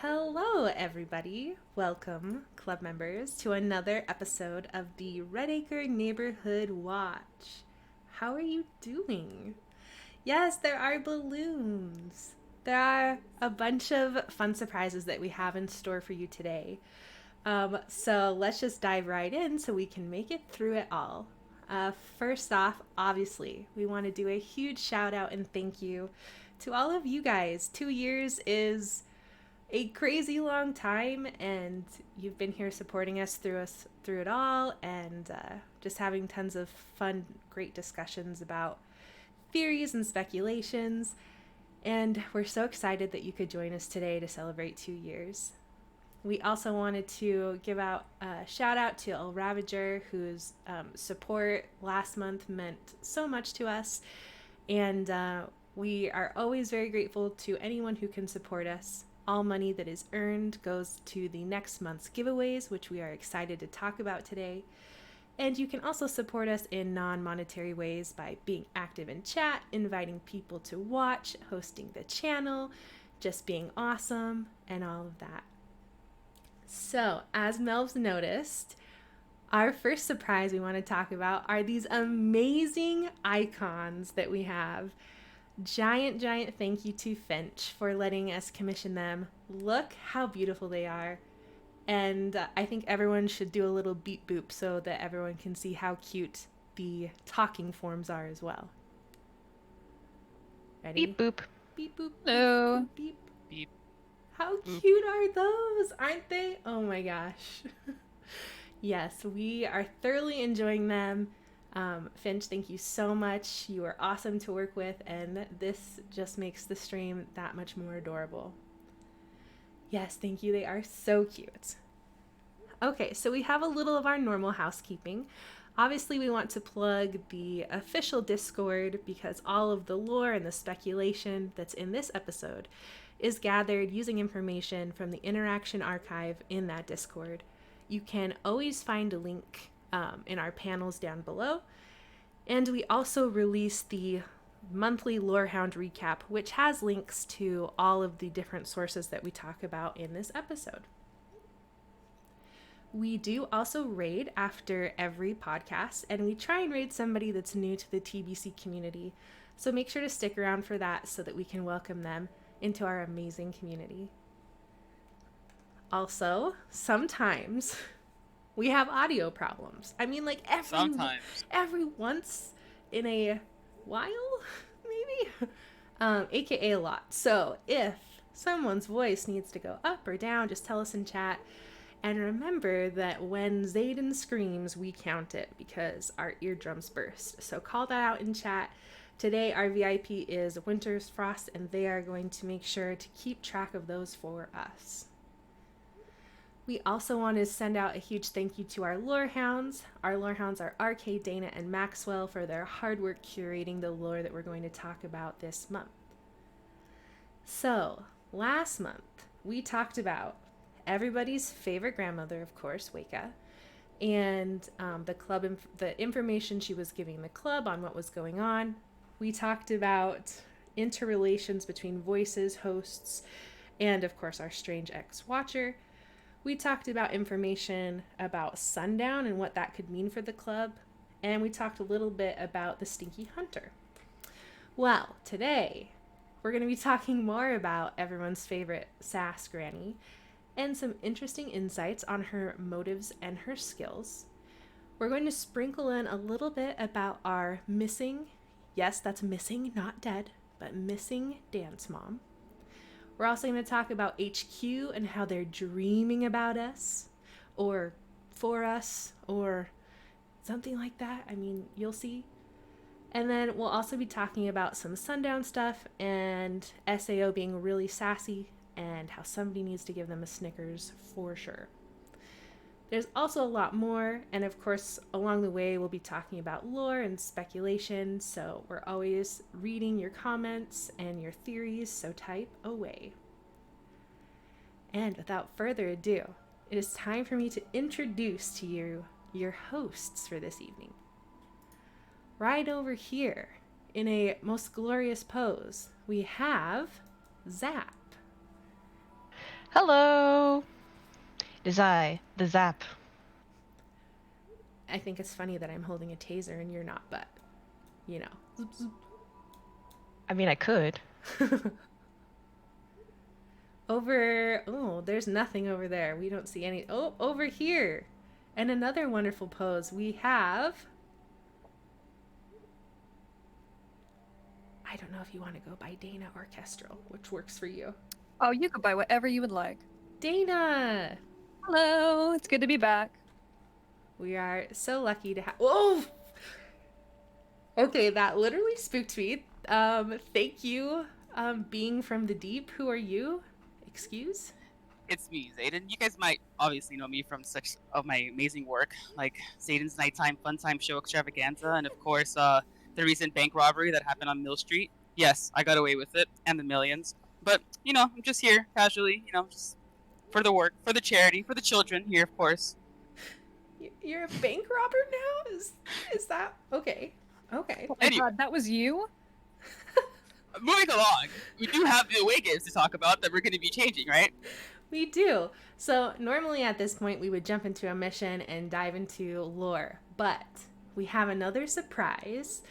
Hello, everybody. Welcome, club members, to another episode of the Red Acre Neighborhood Watch. How are you doing? Yes, there are balloons. There are a bunch of fun surprises that we have in store for you today. So let's just dive right in so we can make it through it all. First off, obviously, we want to do a huge shout out and thank you to all of you guys. 2 years is a crazy long time, and you've been here supporting us through it all, and just having tons of fun, great discussions about theories and speculations. And we're so excited that you could join us today to celebrate 2 years. We also wanted to give out a shout out to El Ravager, whose support last month meant so much to us. And we are always very grateful to anyone who can support us. All money that is earned goes to the next month's giveaways, which we are excited to talk about today. And you can also support us in non-monetary ways by being active in chat, inviting people to watch, hosting the channel, just being awesome, and all of that. So, as Melv's noticed, our first surprise we want to talk about are these amazing icons that we have. Giant thank you to Finch for letting us commission them. Look how beautiful they are. And I think everyone should do a little beep boop so that everyone can see how cute the talking forms are as well. Ready? Beep boop. Beep boop. Hello. Beep beep. Beep How boop. cute are those? Aren't they? Oh my gosh. Yes, we are thoroughly enjoying them. Finch, thank you so much. You are awesome to work with, and this just makes the stream that much more adorable. Yes, thank you. They are so cute. Okay, so we have a little of our normal housekeeping. Obviously, we want to plug the official Discord because all of the lore and the speculation that's in this episode is gathered using information from the Interaction Archive in that Discord. You can always find a link in our panels down below. And we also release the monthly Lorehound recap, which has links to all of the different sources that we talk about in this episode. We do also raid after every podcast, and we try and raid somebody that's new to the TBC community. So make sure to stick around for that so that we can welcome them into our amazing community. Also, sometimes we have audio problems. I mean, like every once in a while, maybe, aka a lot. So if someone's voice needs to go up or down, just tell us in chat. And remember that when Zayden screams, we count it because our eardrums burst. So call that out in chat. Today, our VIP is Winter's Frost, and they are going to make sure to keep track of those for us. We also want to send out a huge thank you to our lorehounds. Our lorehounds are RK, Dana, and Maxwell for their hard work curating the lore that we're going to talk about this month. So, last month, we talked about everybody's favorite grandmother, of course, Weka, and the information she was giving the club on what was going on. We talked about interrelations between voices, hosts, and of course our strange ex-watcher. We talked about information about sundown and what that could mean for the club, and we talked a little bit about the Stinky Hunter. Well, today we're going to be talking more about everyone's favorite Sass Granny and some interesting insights on her motives and her skills. We're going to sprinkle in a little bit about our missing, yes, that's missing, not dead, but missing dance mom. We're also going to talk about HQ and how they're dreaming about us, or for us, or something like that. I mean, you'll see. And then we'll also be talking about some sundown stuff and SAO being really sassy and how somebody needs to give them a Snickers for sure. There's also a lot more, and of course, along the way, we'll be talking about lore and speculation, so we're always reading your comments and your theories, so type away. And without further ado, it is time for me to introduce to you your hosts for this evening. Right over here, in a most glorious pose, we have Zap. Hello! It is I, the Zap. I think it's funny that I'm holding a taser and you're not, but you know. I mean, I could. Oh, there's nothing over there. We don't see any. Oh, over here. And another wonderful pose. We have. I don't know if you want to go by Dana Orchestral, which works for you. Oh, you could buy whatever you would like. Dana! Hello, it's good to be back. We are so lucky to have. Oh! Okay, that literally spooked me. Thank you, being from the deep. Who are you? Excuse? It's me, Zayden. You guys might obviously know me from such of my amazing work, like Zayden's Nighttime Fun Time Show Extravaganza, and of course, the recent bank robbery that happened on Mill Street. Yes, I got away with it, and the millions. But I'm just here casually, just for the work, for the charity, for the children here, of course. You're a bank robber now? Is that okay? Okay. Oh my Anyway, god, that was you? moving along, we do have the away games to talk about that we're going to be changing, right? We do. So, normally at this point, we would jump into a mission and dive into lore, but we have another surprise.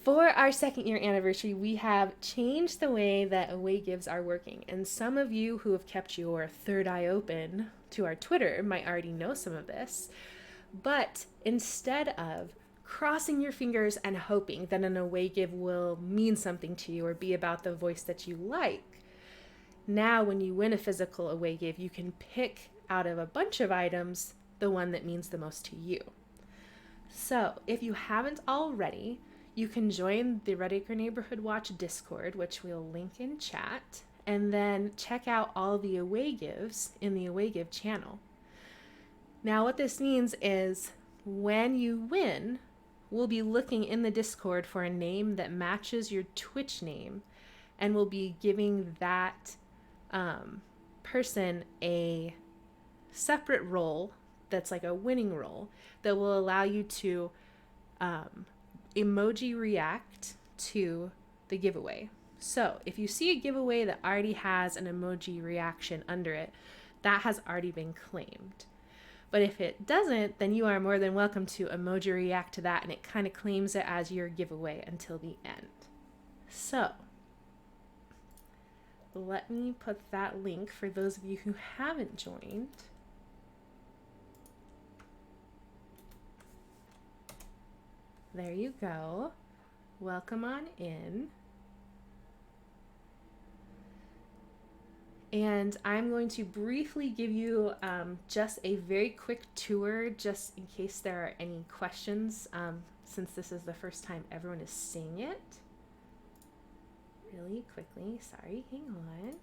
For our second year anniversary, we have changed the way that away gives are working. And some of you who have kept your third eye open to our Twitter might already know some of this. But instead of crossing your fingers and hoping that an away give will mean something to you or be about the voice that you like, now when you win a physical away give, you can pick out of a bunch of items the one that means the most to you. So, if you haven't already, you can join the Red Acre Neighborhood Watch Discord, which we'll link in chat, and then check out all the away gives in the away give channel. Now, what this means is when you win, we'll be looking in the Discord for a name that matches your Twitch name, and we'll be giving that person a separate role that's like a winning role that will allow you to emoji react to the giveaway. So if you see a giveaway that already has an emoji reaction under it, that has already been claimed. But if it doesn't, then you are more than welcome to emoji react to that, and it kind of claims it as your giveaway until the end. So let me put that link for those of you who haven't joined. There you go. Welcome on in. And I'm going to briefly give you just a very quick tour, just in case there are any questions, since this is the first time everyone is seeing it. Really quickly, sorry, hang on.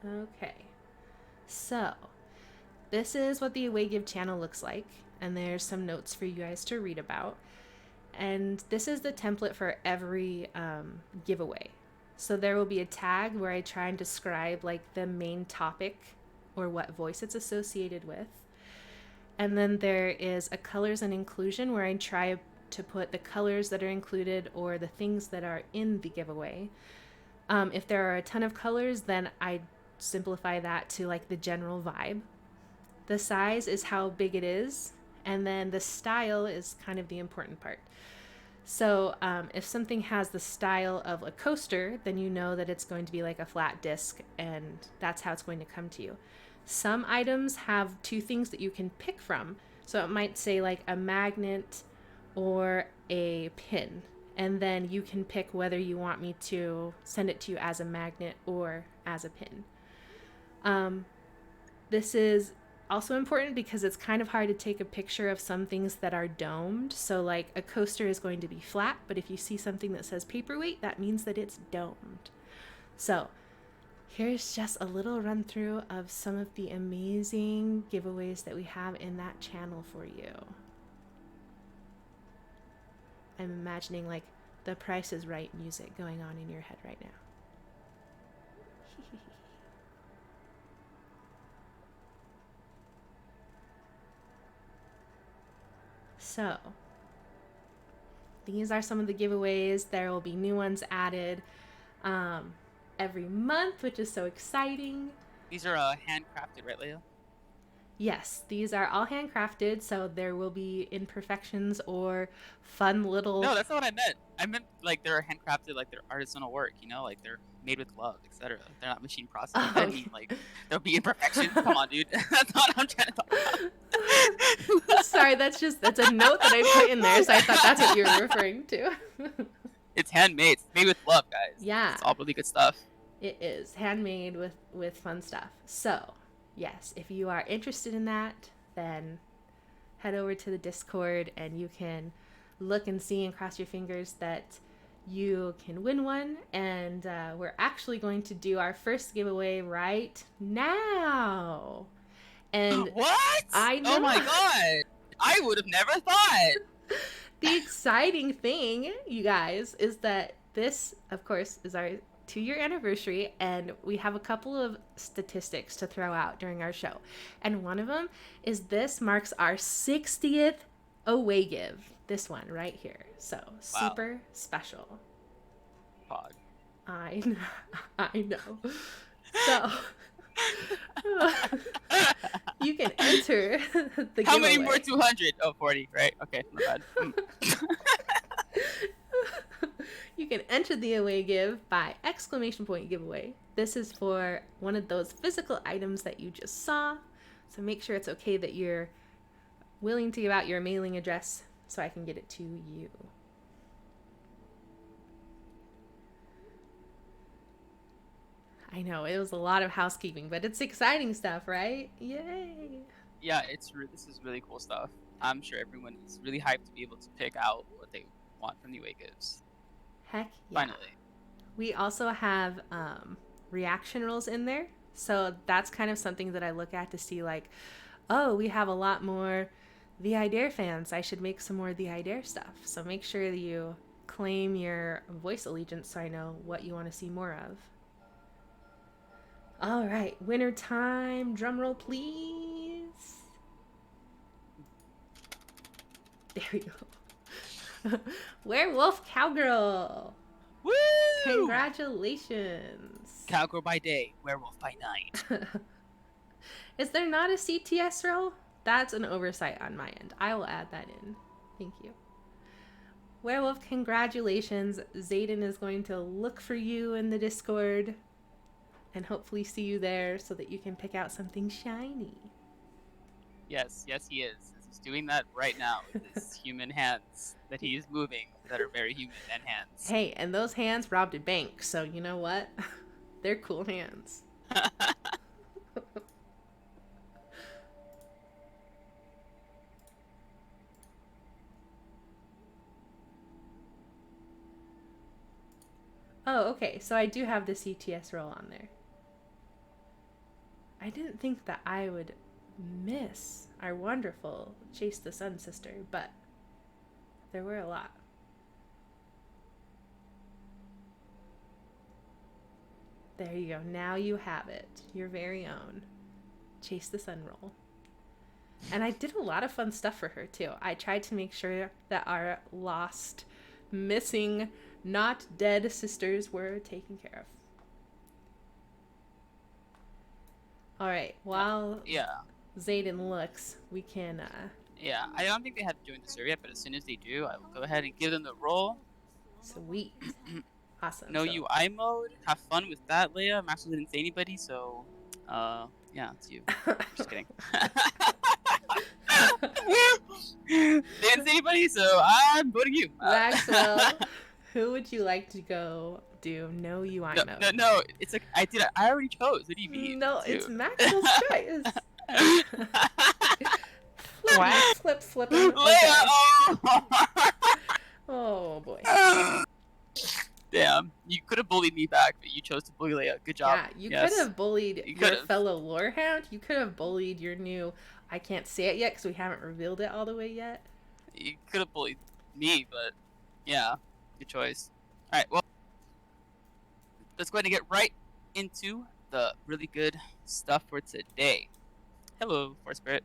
Okay, so this is what the Away Give channel looks like, and there's some notes for you guys to read about. And this is the template for every giveaway. So there will be a tag where I try and describe like the main topic or what voice it's associated with. And then there is a colors and inclusion where I try to put the colors that are included or the things that are in the giveaway. If there are a ton of colors, then I simplify that to like the general vibe. The size is how big it is, and then the style is kind of the important part. So if something has the style of a coaster, then you know that it's going to be like a flat disc, and that's how it's going to come to you. Some items have two things that you can pick from. So it might say like a magnet or a pin. And then you can pick whether you want me to send it to you as a magnet or as a pin. This is also important because it's kind of hard to take a picture of some things that are domed. So like a coaster is going to be flat, but if you see something that says paperweight, that means that it's domed. So here's just a little run through of some of the amazing giveaways that we have in that channel for you. I'm imagining like the Price is Right music going on in your head right now. So, these are some of the giveaways. There will be new ones added every month, which is so exciting. These are handcrafted, right, Leia? Yes, these are all handcrafted, so there will be imperfections or fun little. No, that's not what I meant. I meant like they're handcrafted, like they're artisanal work. Like they're made with love, etc. They're not machine processed. Oh, I didn't mean like there'll be imperfections. Come on, dude. That's not what I'm trying to talk about. Sorry, that's a note that I put in there, so I thought that's what you were referring to. It's handmade. It's made with love, guys. Yeah. It's all really good stuff. It is handmade with fun stuff. So, yes, if you are interested in that, then head over to the Discord and you can look and see and cross your fingers that you can win one. And we're actually going to do our first giveaway right now. And what? I know. Oh my god! I would have never thought. The exciting thing, you guys, is that this, of course, is our 2-year anniversary, and we have a couple of statistics to throw out during our show. And one of them is this marks our 60th away give. This one right here. So, super special. Pod. I know. So, you can enter the How many giveaway. more 200? Oh, 40, right? Okay, my bad. You can enter the away give by exclamation point giveaway. This is for one of those physical items that you just saw. So make sure it's okay that you're willing to give out your mailing address so I can get it to you. I know, it was a lot of housekeeping, but it's exciting stuff, right? Yay! Yeah, this is really cool stuff. I'm sure everyone is really hyped to be able to pick out what they want from the away gives. Heck yeah. Finally. We also have reaction rolls in there. So that's kind of something that I look at to see like, oh, we have a lot more The I Dare fans. I should make some more The I Dare stuff. So make sure that you claim your voice allegiance so I know what you want to see more of. All right, winner time. Drum roll, please. There we go. Werewolf Cowgirl. Woo! Congratulations. Cowgirl by day, werewolf by night. Is there not a CTS roll? That's an oversight on my end. I will add that in. Thank you. Werewolf, congratulations. Zayden is going to look for you in the Discord and hopefully see you there so that you can pick out something shiny. Yes, he is. He's doing that right now with his human hands that he is moving that are very human and hands. Hey, and those hands robbed a bank, so you know what? They're cool hands. Oh, okay, so I do have the CTS roll on there. I didn't think that I would miss our wonderful Chase the Sun sister, but there were a lot. There you go. Now you have it. Your very own Chase the Sun roll. And I did a lot of fun stuff for her, too. I tried to make sure that our lost, missing, not dead sisters were taken care of. All right. While Zayden looks, we can... Yeah, I don't think they have joined the server yet, but as soon as they do, I will go ahead and give them the role. Sweet. Awesome. No UI mode. Have fun with that, Leia. Max didn't say anybody, so yeah, it's you. Just kidding. They didn't say anybody, so I'm voting you. Maxwell, who would you like to go do no UI mode? No, it's like I already chose. What do you mean? No, it's Maxwell's choice. What? Flip. Leia, Oh boy. Damn, you could have bullied me back, but you chose to bully Leia. Good job. Yeah, you Yes. could have bullied You your could've. fellow lorehound. You could have bullied your new. I can't say it yet because we haven't revealed it all the way yet. You could have bullied me, but yeah, good choice. All right, well, let's go ahead and get right into the really good stuff for today. Hello, Force Spirit.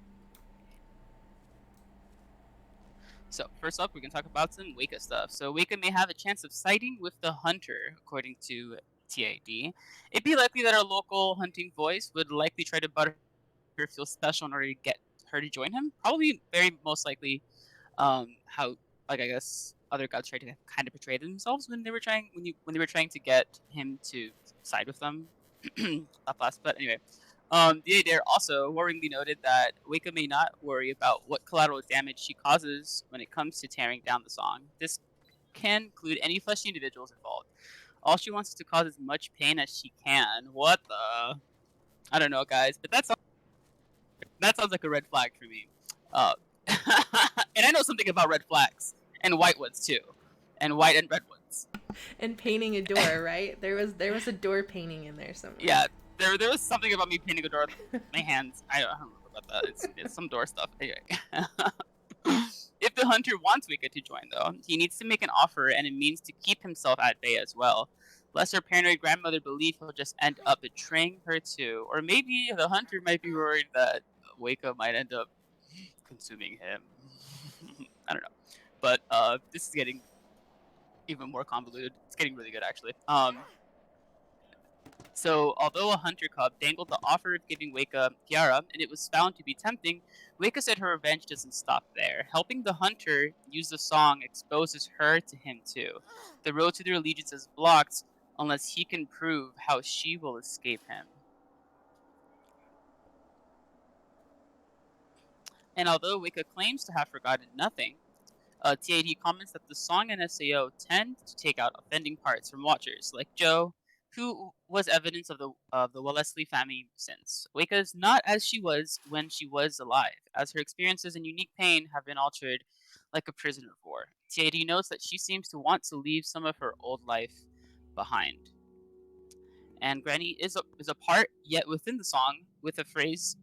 So first up, we're gonna talk about some Weka stuff. So Weka may have a chance of siding with the hunter, according to TAD. It'd be likely that our local hunting voice would likely try to butter her feel special in order to get her to join him. Probably, very most likely, how like I guess other gods tried to kind of portray themselves when they were trying when they were trying to get him to side with them. Up last, but anyway, the Adair also worryingly noted that Wicca may not worry about what collateral damage she causes when it comes to tearing down the song. This can include any fleshy individuals involved. All she wants is to cause as much pain as she can. What the? I don't know, guys, but that sounds like a red flag for me. Uh, and I know something about red flags and white ones too, and white and red ones. And painting a door, right? There was a door painting in there somewhere. Yeah, there was something about me painting a door with my hands. I don't remember about that. It's some door stuff. Anyway. If the hunter wants Wicca to join, though, he needs to make an offer and a means to keep himself at bay as well. Lest her paranoid grandmother believe he'll just end up betraying her too. Or maybe the hunter might be worried that Wicca might end up consuming him. I don't know. But this is getting even more convoluted. It's getting really good, actually. So, although a hunter cub dangled the offer of giving Weka Kiara, and it was found to be tempting, Weka said her revenge doesn't stop there. Helping the hunter use the song exposes her to him too. The road to their allegiance is blocked unless he can prove how she will escape him. And although Wicca claims to have forgotten nothing, TAD comments that the song and SAO tend to take out offending parts from watchers, like Joe, who was evidence of the Wellesley family sins. Wicca is not as she was when she was alive, as her experiences and unique pain have been altered like a prisoner of war. TAD notes that she seems to want to leave some of her old life behind. And Granny is a part, yet within the song, with a phrase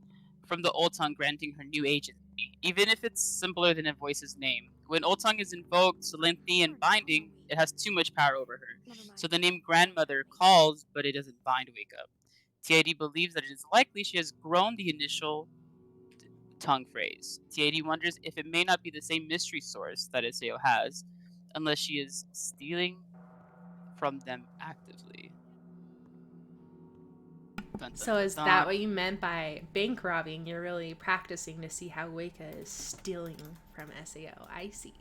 from the Old Tongue granting her new agency, even if it's simpler than a voice's name. When Old Tongue is invoked, solemnity, and binding, it has too much power over her. So the name Grandmother calls, but it doesn't bind Wake Up. TAD believes that it is likely she has grown the initial tongue phrase. TAD wonders if it may not be the same mystery source that SAO has, unless she is stealing from them actively. Dun, dun, So dun, is dun. that what you meant by bank robbing? You're really practicing to see how Weka is stealing from SAO. I see.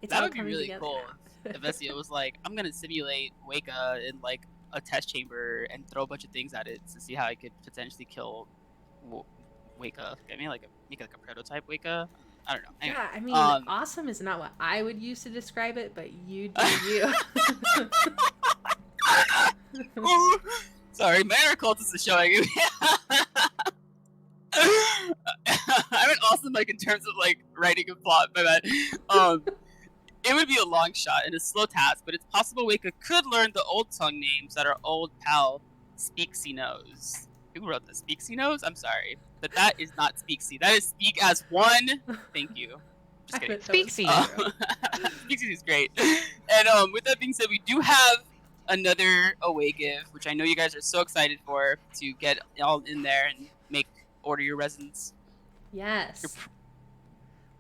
It's That all would be coming really together cool now. if SEO was like, I'm gonna simulate Weka in like a test chamber and throw a bunch of things at it to see how I could potentially kill Weka. Get me like make like a prototype Weka. I don't know. Anyway, Yeah, I mean, awesome is not what I would use to describe it, but you do you. Sorry, my inner cultist is showing. I meant awesome like in terms of like writing a plot. My bad. It would be a long shot and a slow task, but it's possible Weka could learn the Old Tongue names that our old pal Speaksy knows. Who wrote this? Speaksy knows? I'm sorry, but that is not Speaksy. That is Speak as One. Thank you. Just kidding. Speaksy. Speaksy is great. And with that being said, we do have another away give, which I know you guys are so excited for to get all in there and order your resins. Yes.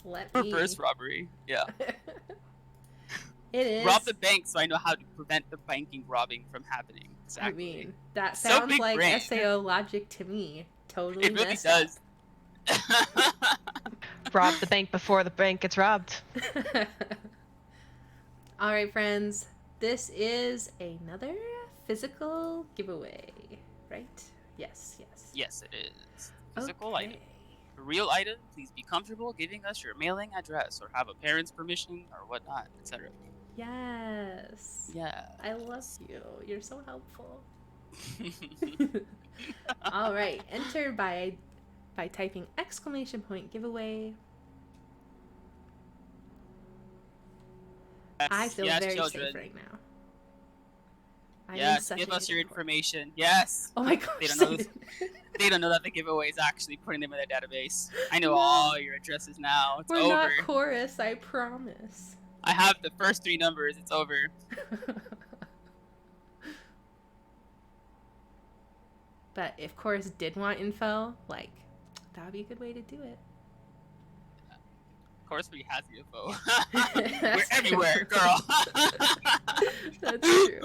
Let me. Reverse robbery. Yeah. It is. Rob the bank so I know how to prevent the banking robbing from happening. Exactly. I mean, that So sounds big like brain. SAO logic to me. Totally It really messed does. Rob the bank before the bank gets robbed. up. All right, friends. This is another physical giveaway, right? Yes, yes. Yes, it is. Physical Okay. item. A real item, please be comfortable giving us your mailing address or have a parent's permission or whatnot, etc. Yes. Yeah. I love you. You're so helpful. All right. Enter by typing !! giveaway. I feel yes, very children. safe right now. I'm in Yes, such give a us good your rapport. information. Yes. Oh my gosh. They don't know this. They don't know that the giveaway is actually putting them in a database. I know No. all your addresses now. It's We're over. not chorus, I promise. I have the first 3 numbers. It's over. But if chorus did want info, like, that would be a good way to do it. course, we has the info. We're That's everywhere, true. girl. That's true.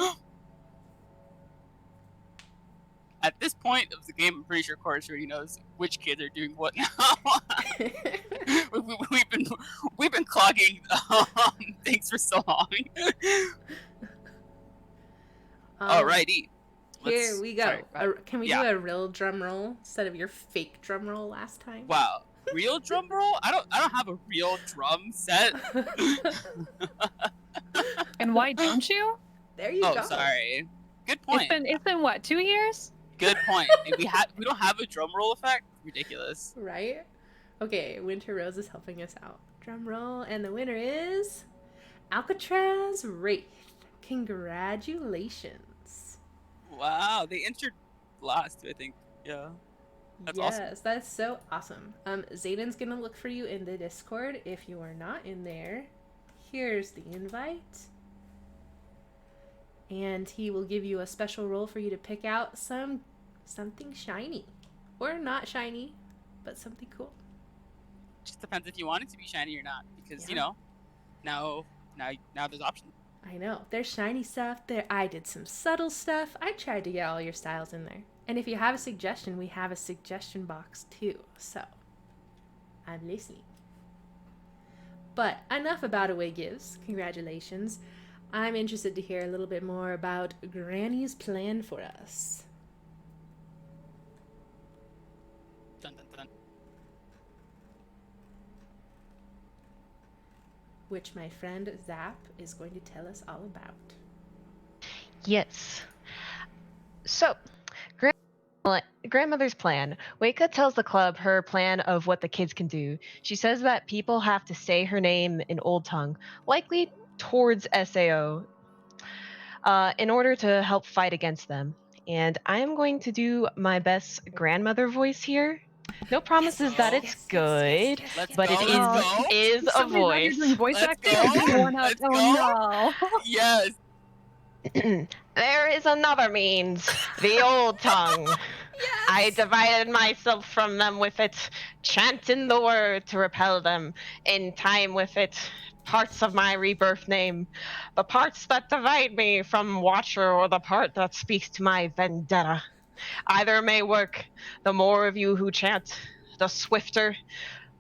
At this point of the game, I'm pretty sure Chorus already knows which kids are doing what now. We've been clogging things for so long. Alrighty. Here we go. Sorry, Can we do a real drum roll instead of your fake drum roll last time? Wow, real drum roll? I don't have a real drum set. And why don't you? There you Oh, go. sorry. Good point. It's been what, 2 years? Good point. We don't have a drum roll effect. Ridiculous. Right? Okay, Winter Rose is helping us out. Drum roll, and the winner is Alcatraz Wraith. Congratulations. Wow, they entered last, I think. Yeah. That's awesome. Yes, that's so awesome. Zayden's gonna look for you in the Discord if you are not in there. Here's the invite. And he will give you a special roll for you to pick out something shiny. Or not shiny, but something cool. Just depends if you want it to be shiny or not, because Yeah. now there's options. I know. There's shiny stuff. I did some subtle stuff. I tried to get all your styles in there. And if you have a suggestion, we have a suggestion box too. So, I'm listening. But enough about Away Gives. Congratulations. I'm interested to hear a little bit more about Granny's plan for us. Dun, dun, dun. Which my friend Zap is going to tell us all about. Yes. So, grandmother's plan. Weka tells the club her plan of what the kids can do. She says that people have to say her name in Old Tongue, likely towards SAO, in order to help fight against them. And I'm going to do my best grandmother voice here. No promises that it's good, Let's but go, it let's go. is a Somebody's out here voice. doing voice Let's acting go. or doing one out. Let's go. Oh no. Yes. There is another means, the Old Tongue. Yes! I divided myself from them with it, chanting the word to repel them, in time with it, parts of my rebirth name, the parts that divide me from Watcher or the part that speaks to my vendetta. Either may work, the more of you who chant, the swifter,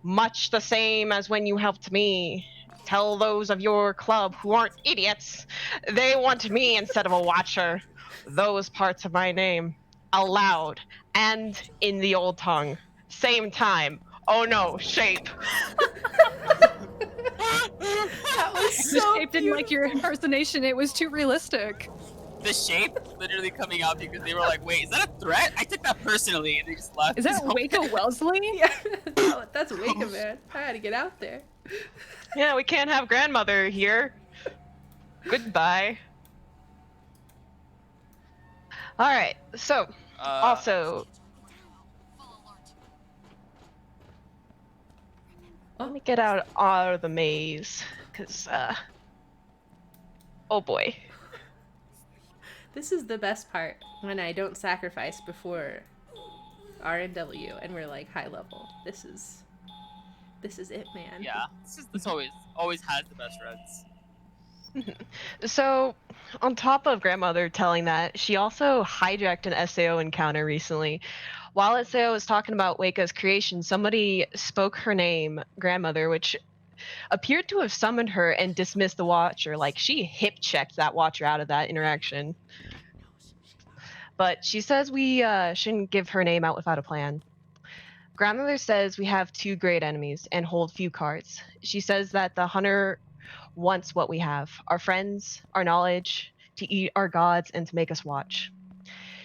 much the same as when you helped me. Tell those of your club who aren't idiots, they want me instead of a Watcher. Those parts of my name, aloud, and in the Old Tongue. Same time. Oh no, shape. That was The so shape didn't like your impersonation. It was too realistic. The shape literally coming out because they were like, wait, is that a threat? I took that personally, and they just left. Is that So- Waco Wellesley? Yeah, that's Waka, man. I had to get out there. Yeah, we can't have grandmother here. Goodbye. Alright, so, also, let me get out of the maze, because, oh boy. This is the best part when I don't sacrifice before R&W and we're like high level. This is it, man. Yeah, this always has the best runs. So, on top of grandmother telling that, she also hijacked an SAO encounter recently. While SAO was talking about Waka's creation, somebody spoke her name, grandmother, which appeared to have summoned her and dismissed the Watcher. Like, she hip-checked that Watcher out of that interaction. But she says we shouldn't give her name out without a plan. Grandmother says we have two great enemies and hold few cards. She says that the hunter wants what we have, our friends, our knowledge, to eat our gods and to make us watch.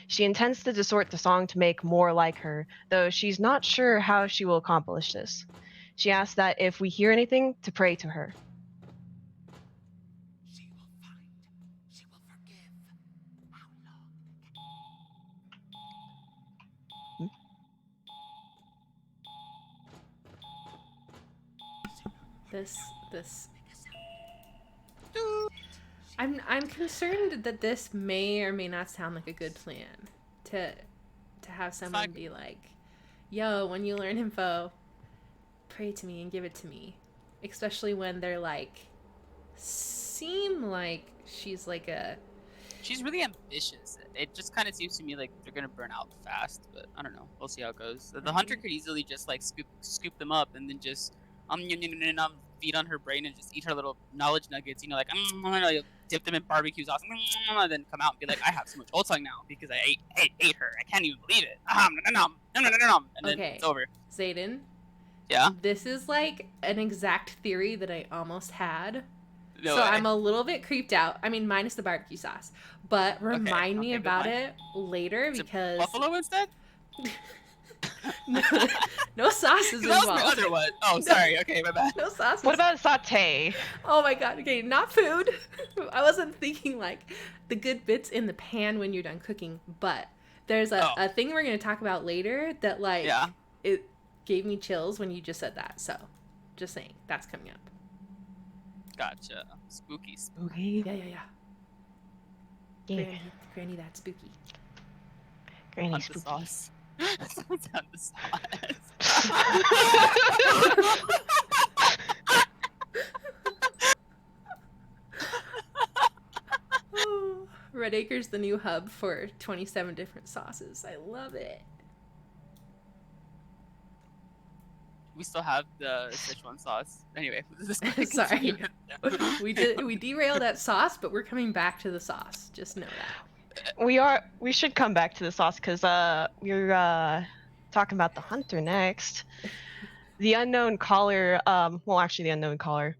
She intends to distort the song to make more like her, though she's not sure how she will accomplish this. She asks that if we hear anything, to pray to her. She will find, she will forgive. How long? This I'm concerned that this may or may not sound like a good plan to have someone be like, yo, when you learn info, pray to me and give it to me. especially when they're like seem like she's like a She's really ambitious. It just kind of seems to me like they're gonna burn out fast, but I don't know. We'll see how it goes. The hunter Right. could easily just like scoop them up and then just feed on her brain and just eat her little knowledge nuggets. You know, like like, dip them in barbecue sauce, and then come out and be like, I have so much old tongue now because I ate her. I can't even believe it. And then Okay. it's over. Zayden. Yeah. This is like an exact theory that I almost had. No So way. I'm a little bit creeped out. I mean, minus the barbecue sauce. But remind me okay, good about point. it later Is it because buffalo instead. no, no sauce is That was my involved. other one. Oh, sorry. Okay, my bad. No sauce. What about saute? Oh my god. Okay, not food. I wasn't thinking like the good bits in the pan when you're done cooking, but there's a thing we're going to talk about later that like Yeah. it gave me chills when you just said that. So, just saying, that's coming up. Gotcha. Spooky. Spooky. Yeah. Yeah. Granny, that's spooky. Granny Hunt the spooky. sauce. Someone's on the sauce. Oh, Red Acre's the new hub for 27 different sauces. I love it. We still have the Sichuan sauce. Anyway, this is Sorry. We derailed at sauce, but we're coming back to the sauce. Just know that. We should come back to the sauce because we're talking about the hunter next. The unknown caller. Well, actually, the unknown caller.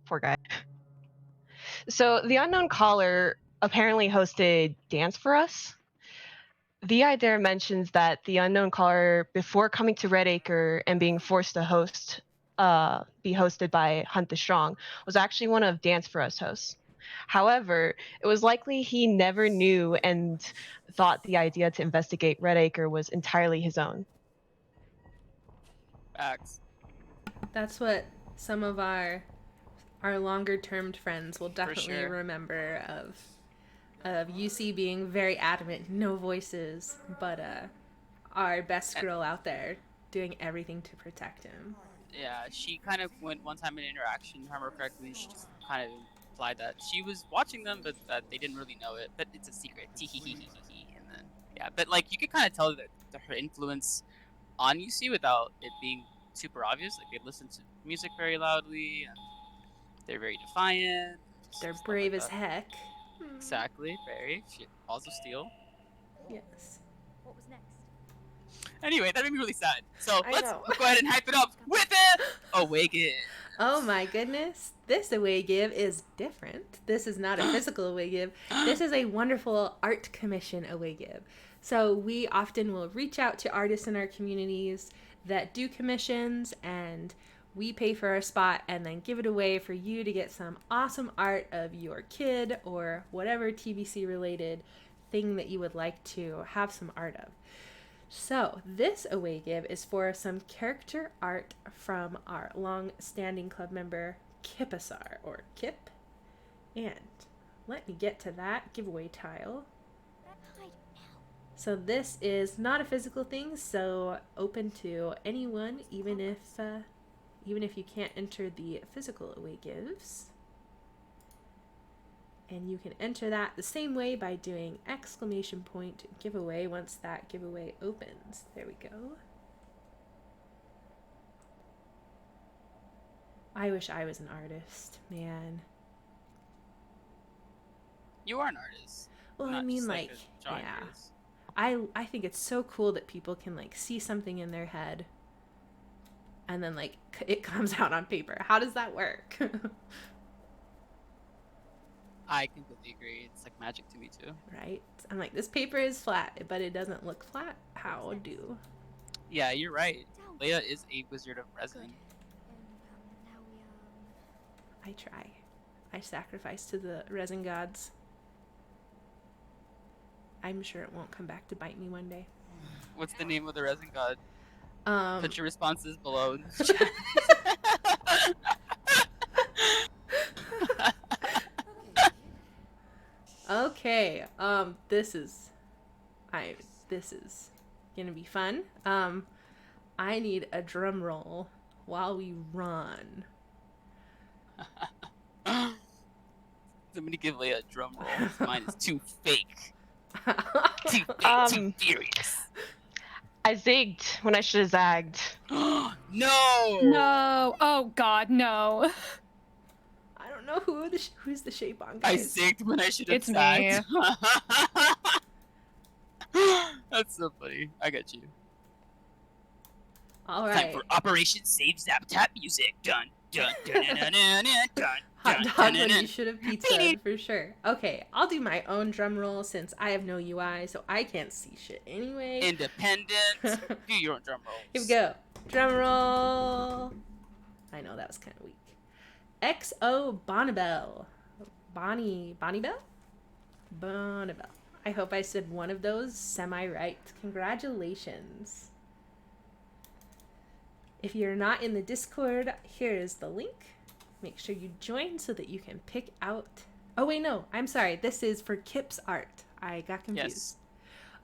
Poor guy. So the unknown caller apparently hosted Dance for Us. VI there mentions that the unknown caller, before coming to Red Acre and being forced to be hosted by Hunt the Strong, was actually one of Dance for Us hosts. However, it was likely he never knew and thought the idea to investigate Red Acre was entirely his own. Facts. That's what some of our longer termed friends will definitely sure. remember of UC being very adamant, no voices, but our best girl out there doing everything to protect him. Yeah, she kind of went one time in interaction, if I remember correctly, she just kind of implied that she was watching them, but that they didn't really know it. But it's a secret. And then, yeah, but like you could kind of tell that her influence on UC without it being super obvious. Like they listen to music very loudly, and they're very defiant. They're stuff brave like as that. heck. Exactly, very. Balls of steel. Yes. What was next? Anyway, that made me really sad. So I let's know. go ahead and hype it up with it. Awaken. Oh my goodness. This away give is different. This is not a physical away give. This is a wonderful art commission away give. So we often will reach out to artists in our communities that do commissions, and we pay for our spot and then give it away for you to get some awesome art of your kid or whatever TBC related thing that you would like to have some art of. So this away give is for some character art from our long-standing club member Kipasar, or Kip. And let me get to that giveaway tile. So this is not a physical thing, so open to anyone, even if you can't enter the physical away gives. And you can enter that the same way by doing !giveaway once that giveaway opens. There we go. I wish I was an artist, man. You are an artist. Well, I not mean, just, like, a drawing yeah. artist. I think it's so cool that people can, like, see something in their head and then, like, it comes out on paper. How does that work? I completely agree. It's like magic to me too. Right? I'm like, this paper is flat, but it doesn't look flat. How do? Yeah, you're right. Leia is a wizard of resin. And now we I try. I sacrifice to the resin gods. I'm sure it won't come back to bite me one day. What's the name of the resin god? Um, Put your responses below. okay. This is gonna be fun. I need a drum roll while we run. I'm gonna give Leia a drum roll. 'Cause mine is too fake. Too fake, too Um, furious. I zigged when I should have zagged. No! No. Oh God, no. I don't know who's the shape on, I guys. zigged when I should have It's me. zagged. That's so funny. I got you. All Time right. for Operation Save Zap Tap music. Dun dun dun dun dun dun dun. Hot dun, dog dun, when dun, you should have pizza for sure. Okay, I'll do my own drum roll since I have no UI, so I can't see shit anyway. Independent. Do your own drum rolls. Here we go. Drum roll. I know that was kind of weak. XO Bonnibel. Bonnibel? Bonnibel. I hope I said one of those semi-right. Congratulations. If you're not in the Discord, here is the link. Make sure you join so that you can pick out... Oh, wait, no. I'm sorry. This is for Kip's art. I got confused. Yes.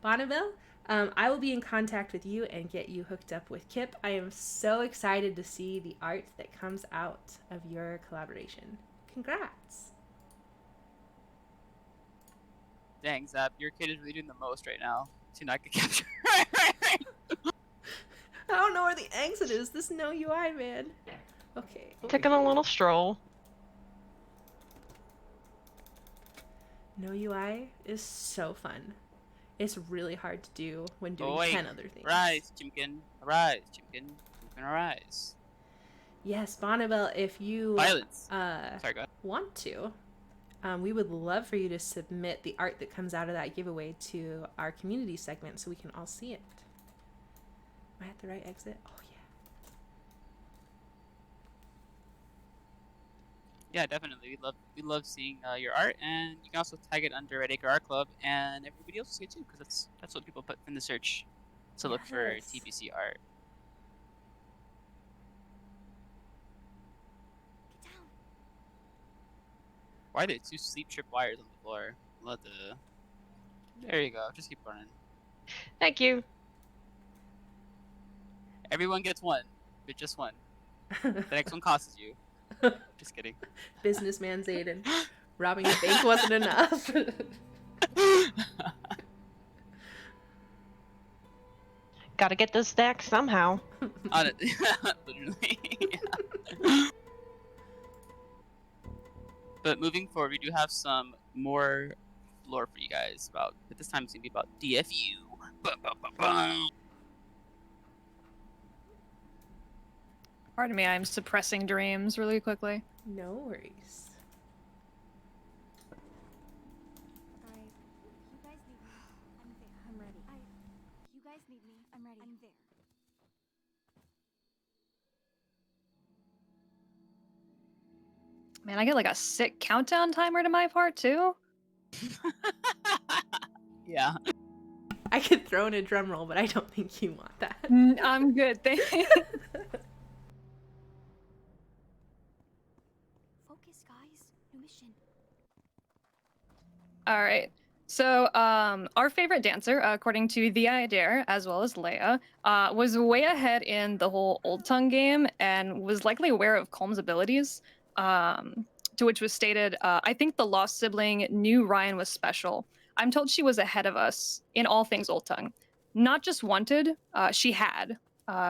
Bonnibel, I will be in contact with you and get you hooked up with Kip. I am so excited to see the art that comes out of your collaboration. Congrats. Dang, Zap, your kid is really doing the most right now to not get captured. I don't know where the exit is. This no UI, man. Okay. Taking a little stroll. No UI is so fun. It's really hard to do when doing Oi, 10 other things. Arise, Chimkin. Arise, Chimkin. Chimkin, arise. Yes, Bonnibel, if you Violence. Sorry, go ahead. want to, we would love for you to submit the art that comes out of that giveaway to our community segment so we can all see it. Am I at the right exit? Oh, yeah. Yeah, definitely. We love seeing your art, and you can also tag it under Red Acre Art Club, and everybody else will see it too, because that's what people put in the search to look for Yes. TPC art. Get down. Why are there two sleep trip wires on the floor? What the? There you go. Just keep running. Thank you. Everyone gets one, but just one. The next one costs you. Just kidding. Businessman Zayden. Robbing a bank wasn't enough. Gotta get this stack somehow. On it, literally. But moving forward, we do have some more lore for you guys about. But this time it's gonna be about DFU. Bum, bum, bum, bum. Pardon me, I'm suppressing dreams really quickly. No worries. You guys need me. I'm there. I'm ready. You guys need me. I'm ready. I'm there. Man, I get like a sick countdown timer to my part too. Yeah. I could throw in a drum roll, but I don't think you want that. I'm good, thanks. Focus, guys. New mission. All right. So, our favorite dancer, according to the Idare, as well as Leia, was way ahead in the whole Old Tongue game and was likely aware of Colm's abilities. To which was stated, I think the lost sibling knew Ryan was special. I'm told she was ahead of us in all things Old Tongue. Not just wanted, she had.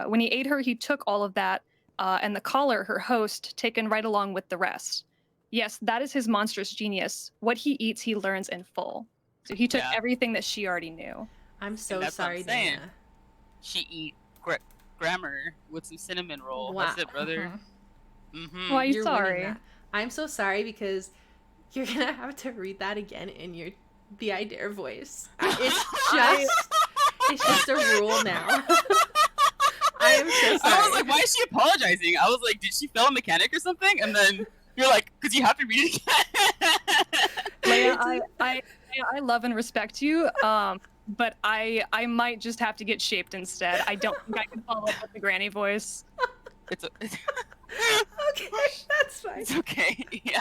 When he ate her, he took all of that, and the caller, her host, taken right along with the rest. Yes, that is his monstrous genius. What he eats, he learns in full. So he took Yeah. everything that she already knew. I'm so that's what I'm sorry, saying. Dana. She eat grammar with some cinnamon roll. Wow. That's it, brother. Uh-huh. Mm-hmm. Why are you You're winning sorry? that. I'm so sorry because you're gonna have to read that again in your the I Dare voice. It's just a rule now. I am so sorry. I was like, why is she apologizing? I was like, did she fail a mechanic or something? And then you're like, because you have to read it again. Leia, I love and respect you, but I might just have to get shaped instead. I don't think I can follow up with the granny voice. It's Okay, that's fine. it's okay. Yeah.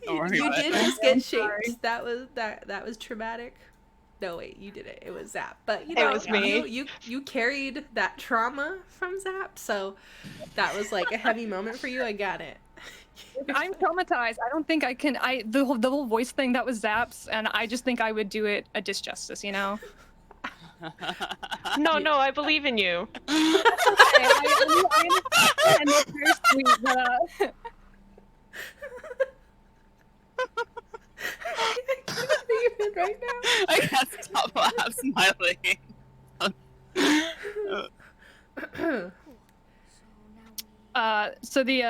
Don't worry You about did it. just get I'm shaped. sorry. That was traumatic. No wait, you did it. It was Zap. But you know, was me. You carried that trauma from Zap, so that was like a heavy moment for you. I got it. I'm traumatized. I don't think I can. The whole voice thing, that was Zaps, and I just think I would do it a disjustice. You know. No, no, I believe in you. That's okay. I understand, and that's very sweet. But I can't even right now. I can't stop laugh smiling. Cool. So now we. So the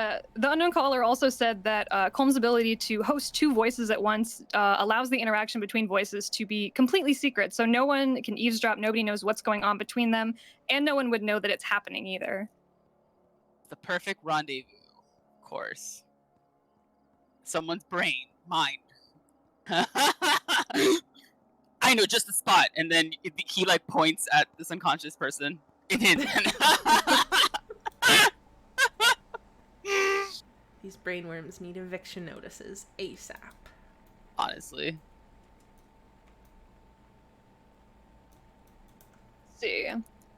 unknown caller also said that Colm's ability to host two voices at once allows the interaction between voices to be completely secret, so no one can eavesdrop. Nobody knows what's going on between them, and no one would know that it's happening either. The perfect rendezvous, of course. Someone's brain, mind. I know just the spot, and then he like points at this unconscious person in his. These brainworms need eviction notices ASAP. Honestly, Let's see.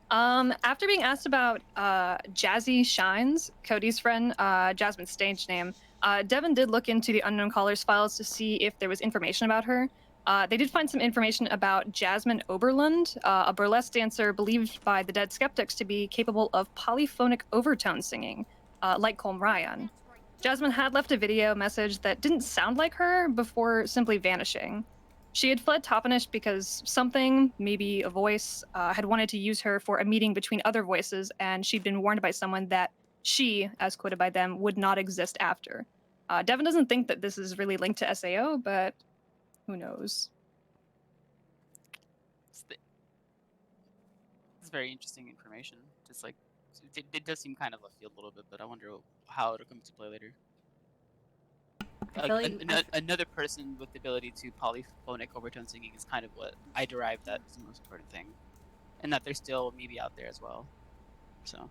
After being asked about Jazzy Shines, Cody's friend, Jasmine's stage name, Devin did look into the unknown caller's files to see if there was information about her. They did find some information about Jasmine Oberlund, a burlesque dancer believed by the Dead Skeptics to be capable of polyphonic overtone singing, like Colm Ryan. Jasmine had left a video message that didn't sound like her before simply vanishing. She had fled Toppenish because something, maybe a voice, had wanted to use her for a meeting between other voices, and she'd been warned by someone that she, as quoted by them, would not exist after. Devin doesn't think that this is really linked to SAO, but who knows? it's very interesting information. Just like it does seem kind of left field a little bit, but I wonder how it'll come to play later. I feel like Another person with the ability to polyphonic overtone singing is kind of what I derived that is the most important thing, and that they're still maybe out there as well. So.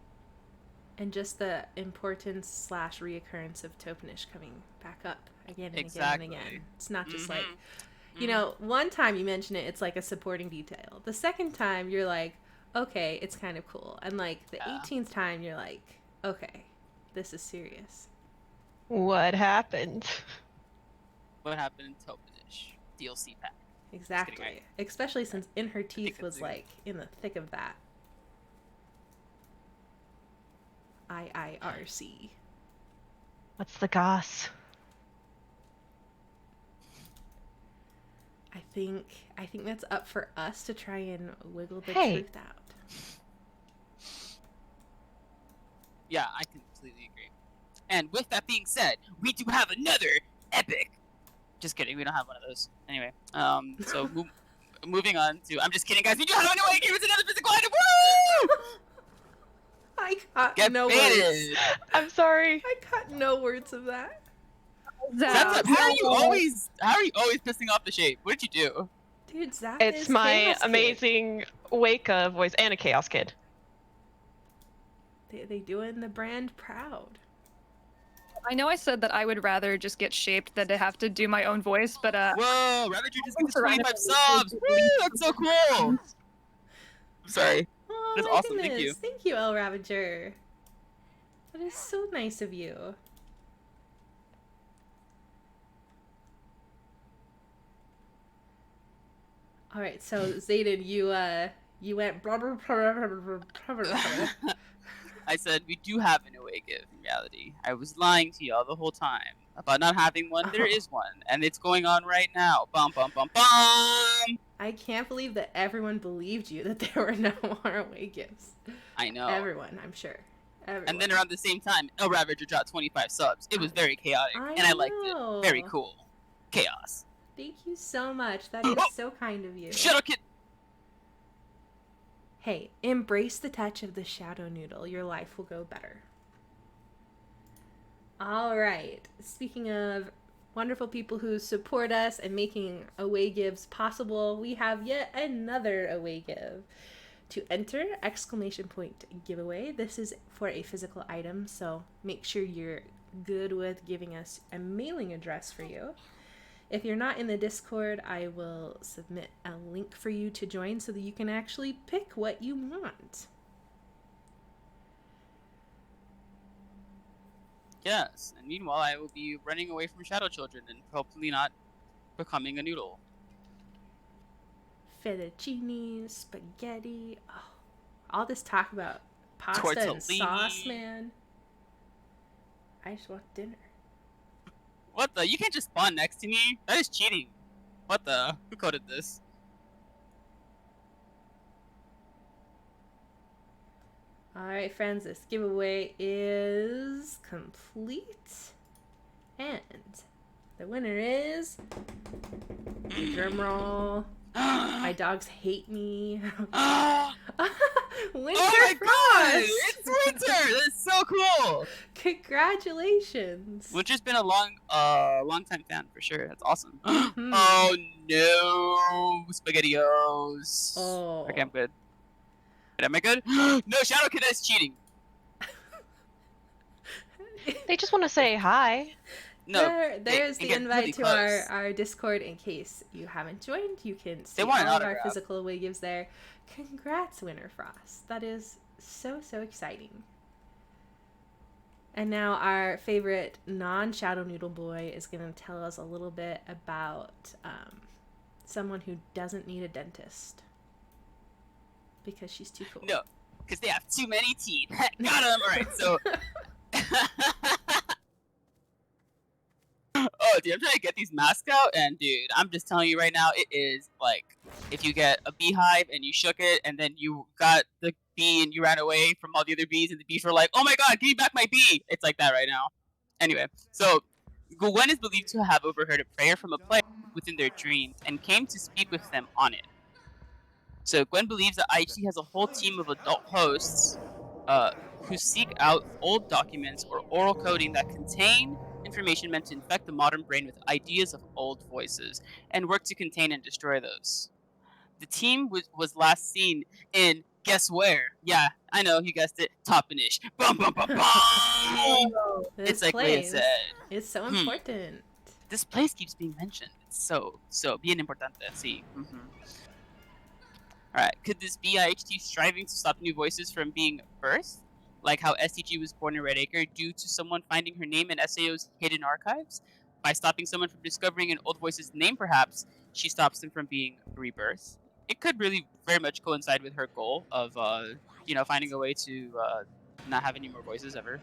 and just the importance / reoccurrence of Topanish coming back up again and Exactly. again and again. It's not just Mhm. like, you know, one time you mention it, it's like a supporting detail. The second time you're like, okay, it's kind of cool. And like the Yeah. 18th time you're like, okay, this is serious. What happened? What happened in Topanish DLC pack? Exactly. right. Especially since In Her Teeth that's was a- like in the thick of that. IIRC. What's the goss? I think that's up for us to try and wiggle the Hey. truth out. Yeah, I completely agree. And with that being said, we do have another epic. Just kidding, we don't have one of those. Anyway, so moving on to. I'm just kidding, guys. We do have an away game. It's another physical item. Woo! I got Get no baited. words. I'm sorry. I got no words of that. Zap. How are you always pissing off the shape? What did you do? Dude, Zap It's is my Chaos Kid. amazing Waka voice and a Chaos Kid. They doing the brand proud. I know I said that I would rather just get shaped than to have to do my own voice, but Whoa, Ravager just got Surrounded 25 by subs. Woo, that's so cool. I'm sorry. Oh, That's my awesome, thank goodness. you. Thank you, El Ravager. That is so nice of you. All right, so Zayden, you went blah, blah, blah, blah, blah, blah, blah. I said we do have an away gift in reality. I was lying to y'all the whole time about not having one. There is one, and it's going on right now. Bum bum bum bum. I can't believe that everyone believed you that there were no more away gifts. I know. Everyone, I'm sure. Everyone. And then around the same time, El Ravager dropped 25 subs. It was very chaotic, and I liked know. it. Very cool. Chaos. Thank you so much. That is so kind of you. Shadow Kid. Hey, embrace the touch of the Shadow Noodle. Your life will go better. All right. Speaking of wonderful people who support us and making away gives possible, we have yet another away give. To enter, exclamation point giveaway. This is for a physical item, so make sure you're good with giving us a mailing address for you. If you're not in the Discord, I will submit a link for you to join so that you can actually pick what you want. Yes, and meanwhile I will be running away from shadow children and hopefully not becoming a noodle. Fettuccine, spaghetti. Oh, all this talk about pasta and sauce, Tortellini. man. I just want dinner. What the? You can't just spawn next to me. That is cheating. What the? Who coded this? Alright, friends, this giveaway is complete. And the winner is. Drum roll. My dogs hate me. Winter Oh my Frost! god! It's Winter! That's so cool! Congratulations! Winter's been a long time fan for sure. That's awesome. Mhm. Oh no! SpaghettiOs. Oh. Okay, I'm good. Wait, am I good? No, Shadow Kid is cheating. They just want to say hi. No. There's they the get invite really to close. our Discord in case you haven't joined. You can see They all want an of our autograph. physical wiggles there. Congrats, Winter Frost. That is so exciting. And now our favorite non-Shadow Noodle boy is going to tell us a little bit about someone who doesn't need a dentist. Because she's too cool. No, because they have too many teeth. Got him! Alright, so... Oh, dude, I'm trying to get these masks out, and dude, I'm just telling you right now, it is like if you get a beehive and you shook it, and then you got the bee and you ran away from all the other bees, and the bees were like, "Oh my god, give me back my bee!" It's like that right now. Anyway, so Gwen is believed to have overheard a prayer from a player within their dreams and came to speak with them on it. So Gwen believes that IHT has a whole team of adult hosts who seek out old documents or oral coding that contain information meant to infect the modern brain with ideas of old voices and work to contain and destroy those. The team was last seen in, guess where? Yeah, I know, you guessed it, Toppenish. Bum bum bum bum! This It's like Leia place said. is so important. This place keeps being mentioned. It's so bien importante, sí. Alright, could this be IHT striving to stop new voices from being birthed? Like how STG was born in Red Acre due to someone finding her name in SAO's hidden archives? By stopping someone from discovering an old voice's name, perhaps, she stops them from being rebirthed. It could really very much coincide with her goal of, finding a way to not have any more voices ever.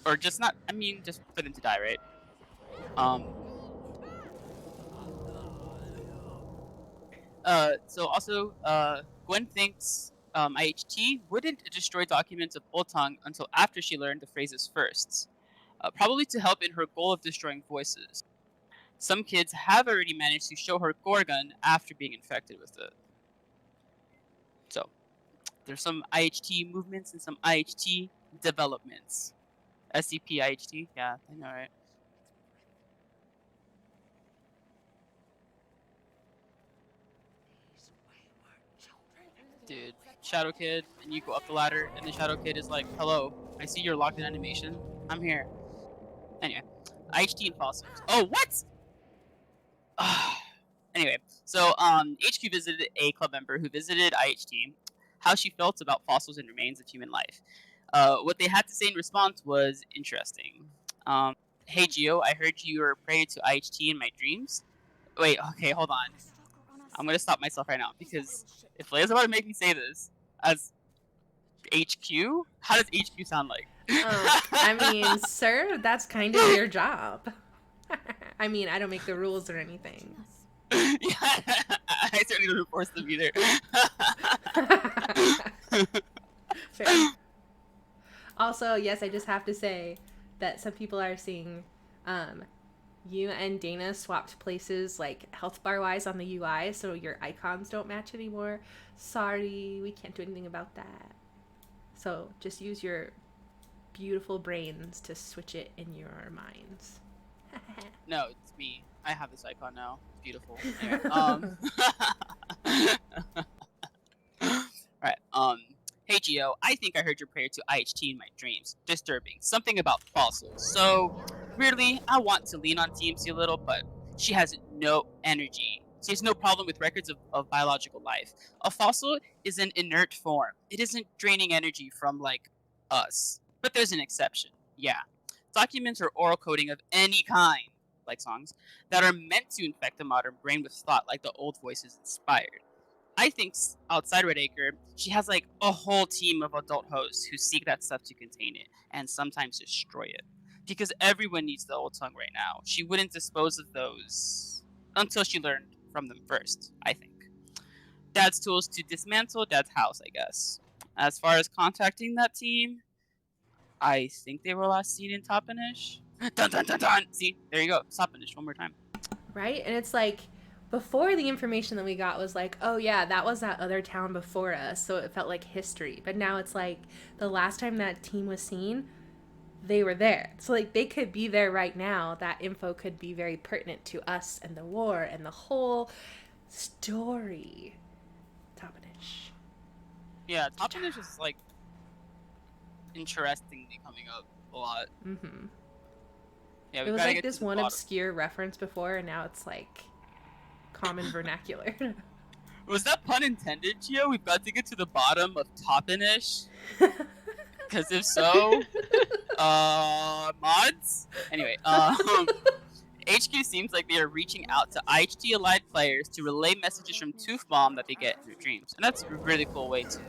Or just not, just for them to die, right? So also, Gwen thinks IHT wouldn't destroy documents of Old Tongue until after she learned the phrases firsts, probably to help in her goal of destroying voices. Some kids have already managed to show her Gorgon after being infected with it. So, there's some IHT movements and some IHT developments. SCP IHT? Yeah, I know, right? Dude, Shadow Kid, and you go up the ladder, and the Shadow Kid is like, "Hello, I see you're locked in animation. I'm here." Anyway, IHT and fossils. Oh, what? Anyway, so HQ visited a club member who visited IHT, how she felt about fossils and remains of human life. What they had to say in response was interesting. Hey Geo, I heard you were praying to IHT in my dreams. Wait, okay, hold on. I'm gonna stop myself right now because if Leia's about to make me say this as HQ, how does HQ sound like? I mean, sir, that's kind of your job. I mean, I don't make the rules or anything. Yeah, I certainly don't enforce them either. Fair. Also, yes, I just have to say that some people are seeing you and Dana swapped places, like health bar wise on the UI, so your icons don't match anymore. Sorry, we can't do anything about that. So just use your beautiful brains to switch it in your minds. No, it's me. I have this icon now. It's beautiful. Anyway, Alright, hey Geo, I think I heard your prayer to IHT in my dreams. Disturbing. Something about fossils. So, weirdly, I want to lean on TMC a little, but she has no energy. She has no problem with records of biological life. A fossil is an inert form. It isn't draining energy from, like, us. But there's an exception. Yeah. documents or oral coding of any kind, like songs, that are meant to infect the modern brain with thought, like the old voices inspired. I think outside Redacre, she has like a whole team of adult hosts who seek that stuff to contain it and sometimes destroy it. Because everyone needs the old tongue right now. She wouldn't dispose of those until she learned from them first, I think. Dad's tools to dismantle Dad's house, I guess. As far as contacting that team, I think they were last seen in Toppenish. Dun dun dun dun! See, there you go. Toppenish, one more time. Right? And it's like, before the information that we got was like, oh yeah, that was that other town before us, so it felt like history. But now it's like, the last time that team was seen, they were there. So like, they could be there right now. That info could be very pertinent to us and the war and the whole story. Toppenish. Yeah, Toppenish is like interestingly coming up a lot. Mm-hmm. Yeah, It was like this one obscure reference before, and now it's like common vernacular. Was that pun intended, Gio? We've got to get to the bottom of Toppenish. Because if so, mods. Anyway, HQ seems like they are reaching out to IHT allied players to relay messages from Tooth Bomb that they get through dreams, and that's a really cool way to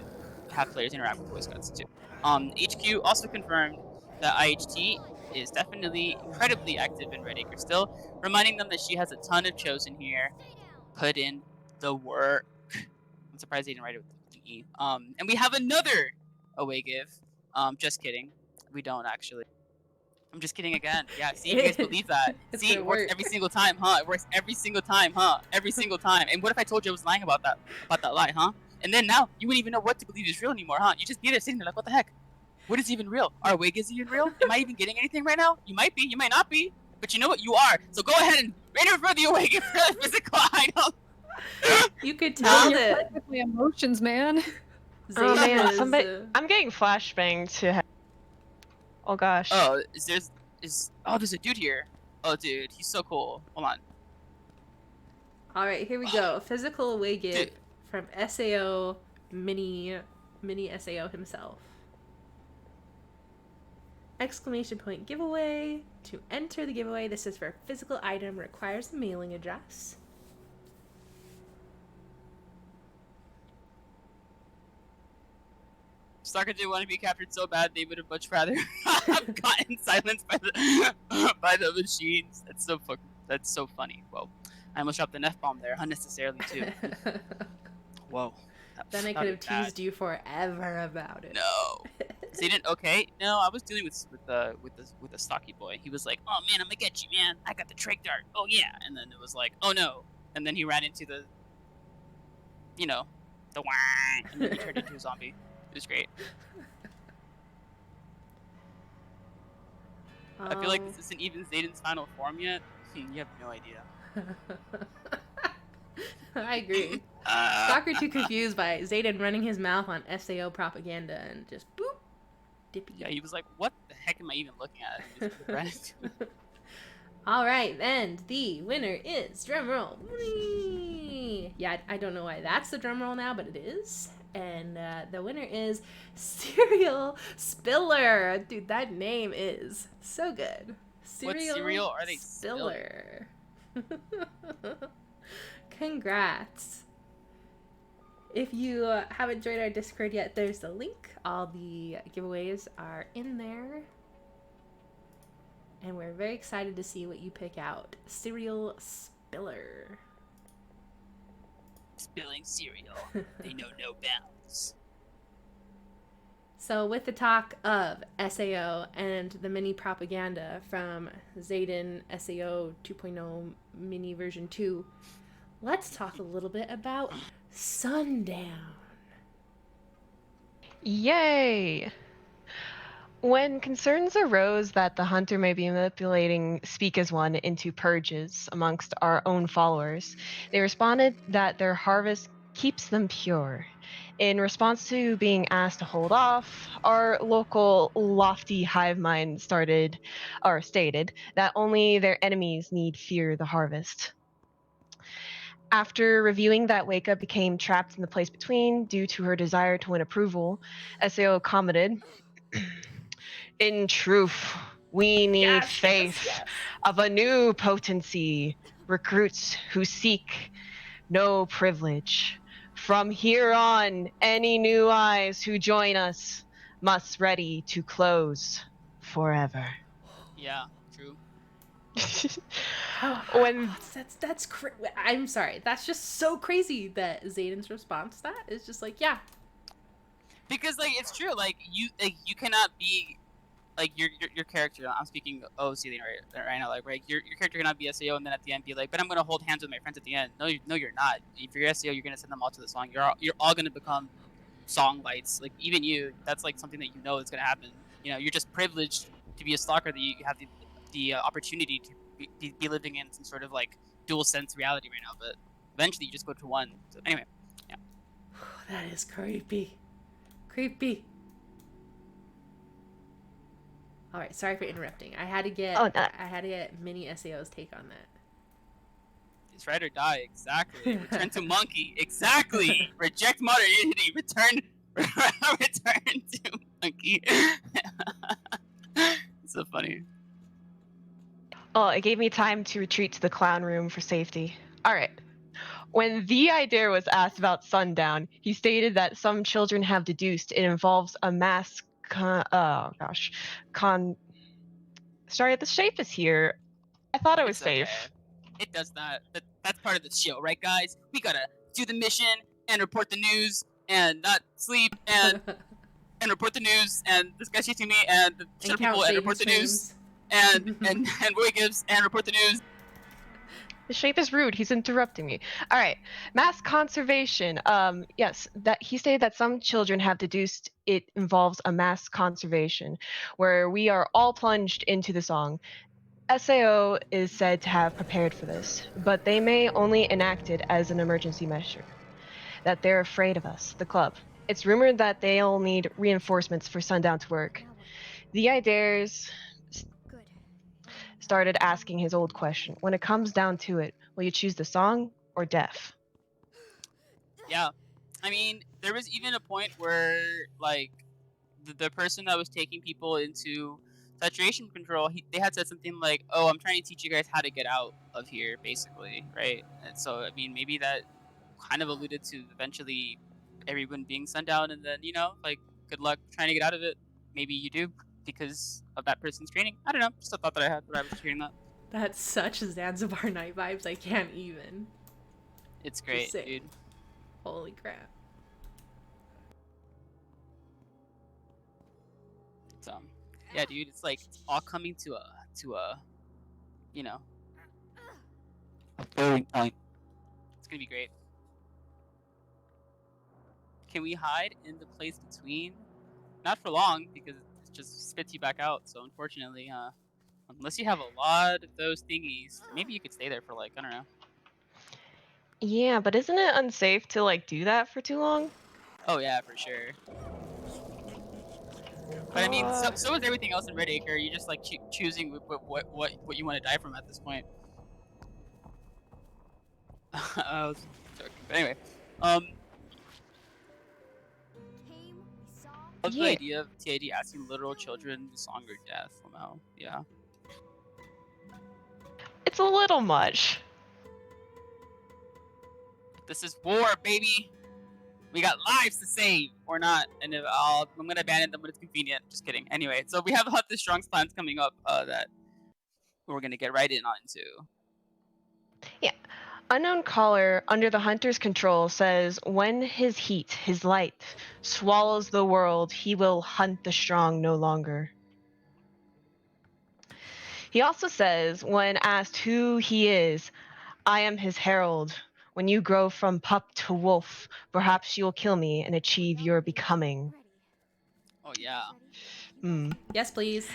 have players interact with voice cuts too. HQ also confirmed that IHT is definitely incredibly active in Redacre still, reminding them that she has a ton of chosen here. Put in the work. I'm surprised they didn't write it with an E. And we have another away give. Just kidding. We don't actually. I'm just kidding again. Yeah, see, you guys believe that. See, it works every single time, huh? It works every single time, huh? Every single time. And what if I told you I was lying about that lie, huh? And then now you wouldn't even know what to believe is real anymore, huh? You just be there sitting there like, what the heck? What is even real? Are wig is even real? Am I even getting anything right now? You might be, you might not be. But you know what? You are. So go ahead and rate it for the away give for the physical item. You could tell You're that. with my emotions, man. Oh man, Zayden somebody, is, I'm getting flashbang to. Oh gosh. Oh, there's a dude here. Oh, dude, he's so cool. Hold on. all right, here we go. Physical away give Dude. from SAO mini SAO himself. Exclamation point giveaway. To enter the giveaway, this is for a physical item, requires a mailing address. Stalker didn't want to be captured so bad they would have much rather have gotten silenced by the machines. That's so funny. Whoa. I almost dropped an F-bomb there, unnecessarily too. Whoa. Then I could have teased you forever about it. No. Zayden, okay? No, I was dealing with the stocky boy. He was like, "Oh man, I'm gonna get you, man. I got the Trach dart. Oh yeah." And then it was like, "Oh no." And then he ran into the wah, and then he turned into a zombie. It was great. I feel like this isn't even Zayden's final form yet. You have no idea. I agree. Stalker too confused by Zayden running his mouth on SAO propaganda and just boop, dippy. Yeah, he was like, "What the heck am I even looking at?" And he just ran into it. All right, and the winner is drumroll. Yeah, I don't know why that's the drumroll now, but it is. And the winner is Cereal Spiller. Dude, that name is so good. What cereal are they Spiller? Congrats. If you haven't joined our Discord yet, there's the link. All the giveaways are in there. And we're very excited to see what you pick out. Cereal Spiller. Spilling cereal. They know no bounds. So with the talk of SAO and the mini propaganda from Zayden SAO 2.0 mini version 2, let's talk a little bit about Sundown. Yay! When concerns arose that the hunter may be manipulating Speak as One into purges amongst our own followers, they responded that their harvest keeps them pure. In response to being asked to hold off, our local lofty hive mind stated that only their enemies need fear the harvest. After reviewing that Weka became trapped in the place between due to her desire to win approval, SAO commented, "In truth, We need Yes, yes, faith yes. of a new potency, recruits who seek no privilege. From here on, any new eyes who join us must ready to close forever. Yeah, true. How When I'm sorry. That's just so crazy that Zayden's response to that is just like, yeah. Because like it's true. Like you cannot be like your character. I'm speaking OC right now. Like right, your character cannot be SAO and then at the end be like, but I'm gonna hold hands with my friends at the end. No, you're not. If you're SAO, you're gonna send them all to the song. You're all gonna become song lights. Like even you, that's like something that you know is gonna happen. You know, you're just privileged to be a stalker that you have the opportunity to be living in some sort of like dual sense reality right now. But eventually, you just go to one. So anyway, yeah. That is creepy. Creepy. All right, sorry for interrupting. I had to get mini SAO's take on that. It's ride or die. Exactly. Return to monkey. Exactly. Reject modernity. Return. Return to monkey. It's so funny. Oh, it gave me time to retreat to the clown room for safety. All right. When the idea was asked about sundown, he stated that some children have deduced it involves a mass Sorry, the shape is here. I thought it was It's safe. okay. It does not. That's part of the show, right, guys? We gotta do the mission and report the news and not sleep and report the news and this guy's chasing me and shut up people and report the news and Roy Gibbs and report the news. The shape is rude. He's interrupting me. All right. Mass conservation. Yes, that he stated that some children have deduced it involves a mass conservation, where we are all plunged into the song. SAO is said to have prepared for this, but they may only enact it as an emergency measure. That they're afraid of us, the club. It's rumored that they'll need reinforcements for sundown to work. The Idares Good. started asking his old question. When it comes down to it, will you choose the song or death? Yeah, I mean, there was even a point where like the person that was taking people into saturation control, they had said something like, "Oh, I'm trying to teach you guys how to get out of here," basically, right? And so, I mean, maybe that kind of alluded to eventually everyone being sundown, and then like, good luck trying to get out of it. Maybe you do because of that person's training. I don't know. Just a thought that I had when I was hearing that. That's such Zanzibar night vibes. I can't even. It's great, sick. dude. Holy crap. So, yeah, dude, it's like it's all coming to a boiling point. It's gonna be great. Can we hide in the place between? Not for long, because it just spits you back out. So unfortunately, unless you have a lot of those thingies, maybe you could stay there for like, I don't know. Yeah, but isn't it unsafe to like do that for too long? Oh yeah, for sure. But I mean, so is everything else in Red Acre. You're just like choosing what you want to die from at this point. I was joking, but anyway, Came, we saw. I love the idea of TID asking literal children the song or death. Somehow, yeah. It's a little much. This is war, baby. We got lives to save, or not, and if I'm gonna abandon them when it's convenient. Just kidding. Anyway, so we have a lot of strong plans coming up that we're gonna get right in on into. Yeah. Unknown caller under the hunter's control says when his heat, his light, swallows the world, he will hunt the strong no longer. He also says, when asked who he is, I am his herald. When you grow from pup to wolf, perhaps you'll kill me and achieve your becoming. Oh yeah. Yes, please.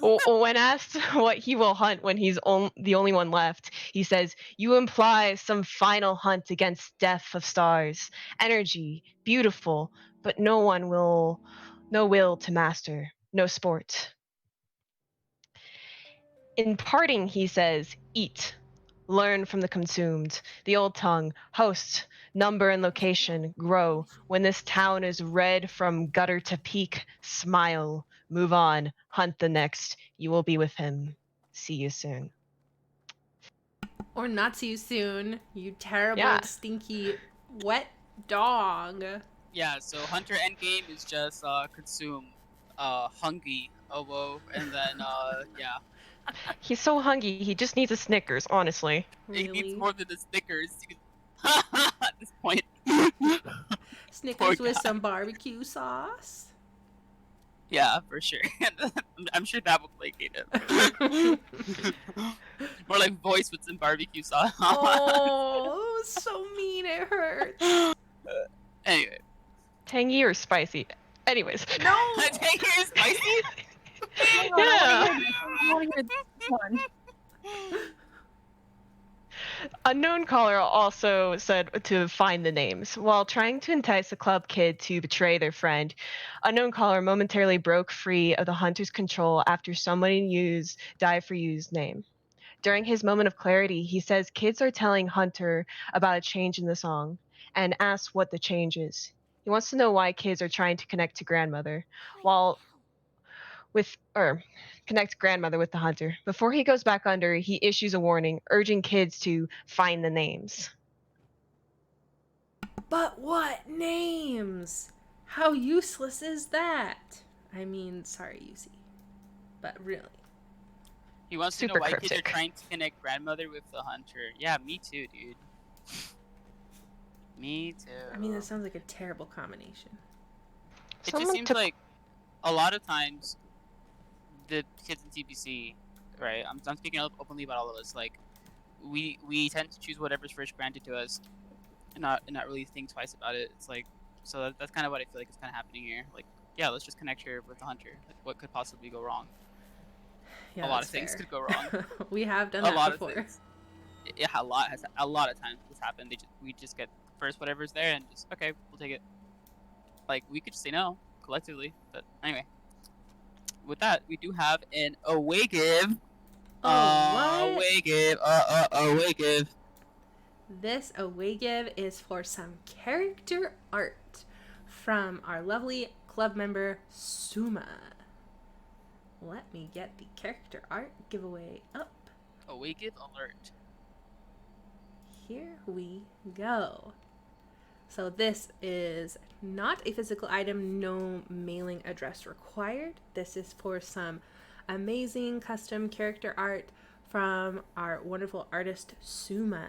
When asked what he will hunt when he's the only one left, he says, you imply some final hunt against death of stars, energy, beautiful, but no will to master, no sport. In parting, he says, eat, learn from the consumed, the old tongue, host, number and location, grow. When this town is red from gutter to peak, smile, Move on. Hunt the next. You will be with him. See you soon. Or not see you soon, you terrible, Yeah. stinky, wet dog. Yeah, so Hunter Endgame is just consume hungry owo, and then yeah, He's so hungry. He just needs a Snickers, honestly. he needs Really? more than the Snickers. At this point, poor Snickers with guy. some barbecue sauce? Yeah, for sure. I'm sure that will placate him. More like voice with some barbecue sauce. Oh, so mean, it hurts. Anyway, Tangy or spicy? Anyways. No! take your spicy. Yeah. I want to hear this one. Unknown caller also said to find the names. While trying to entice a club kid to betray their friend, unknown caller momentarily broke free of the hunter's control after someone used Die For You's name. During his moment of clarity, he says kids are telling Hunter about a change in the song and asks what the change is. He wants to know why kids are trying to connect to grandmother, while with or connect grandmother with the hunter. Before he goes back under, he issues a warning, urging kids to find the names. But what names? How useless is that? I mean, sorry, UC. But really. He wants to know Super why kids are cryptic. trying to connect grandmother with the hunter. Yeah, me too, dude. Me too. I mean, that sounds like a terrible combination. It Someone just seems took- like a lot of times the kids in TPC, right? I'm speaking openly about all of us. Like, we tend to choose whatever's first granted to us, and not really think twice about it. It's like, so that's kind of what I feel like is kind of happening here. Like, yeah, let's just connect her with the hunter. Like, what could possibly go wrong? Yeah, A lot that's of things fair. could go wrong. We have done A that lot before. of things. Yeah, a lot of times this happened. We just get first whatever's there and just okay, we'll take it. Like we could just say no collectively, but anyway. With that, we do have an away give. Oh, what? Away give. Away give. This away give is for some character art from our lovely club member Suma. Let me get the character art giveaway up. Away give alert. Here we go. So this is not a physical item, no mailing address required. This is for some amazing custom character art from our wonderful artist Suma.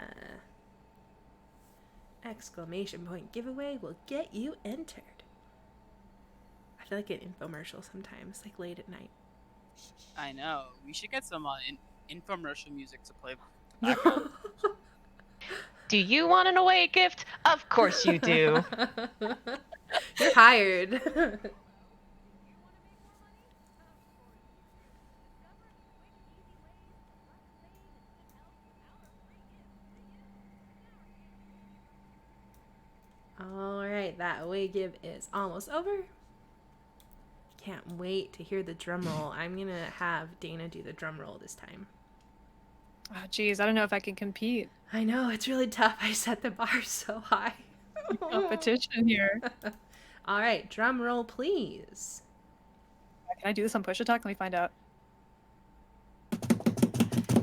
Exclamation point giveaway will get you entered. I feel like an infomercial sometimes, like late at night. I know. We should get some infomercial music to play. Background. Do you want an away gift? Of course you do. You're hired. All right, that away give is almost over. Can't wait to hear the drum roll. I'm gonna have Dana do the drum roll this time. Oh, geez, I don't know if I can compete. I know, it's really tough. I set the bar so high. Competition here. All right, drum roll, please. Can I do this on Push Attack? Let me find out.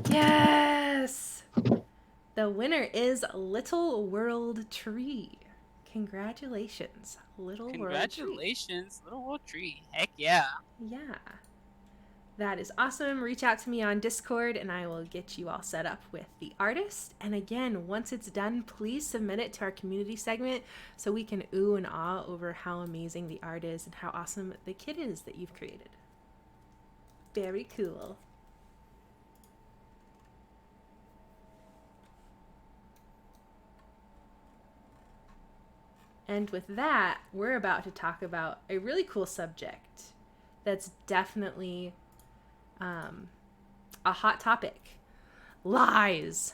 Yes! The winner is Little World Tree. Congratulations, Little World Tree. Congratulations, Little World Tree. Heck yeah. Yeah. That is awesome. Reach out to me on Discord and I will get you all set up with the artist. And again, once it's done, please submit it to our community segment so we can ooh and ah over how amazing the art is and how awesome the kit is that you've created. Very cool. And with that, we're about to talk about a really cool subject that's definitely a hot topic. Lies.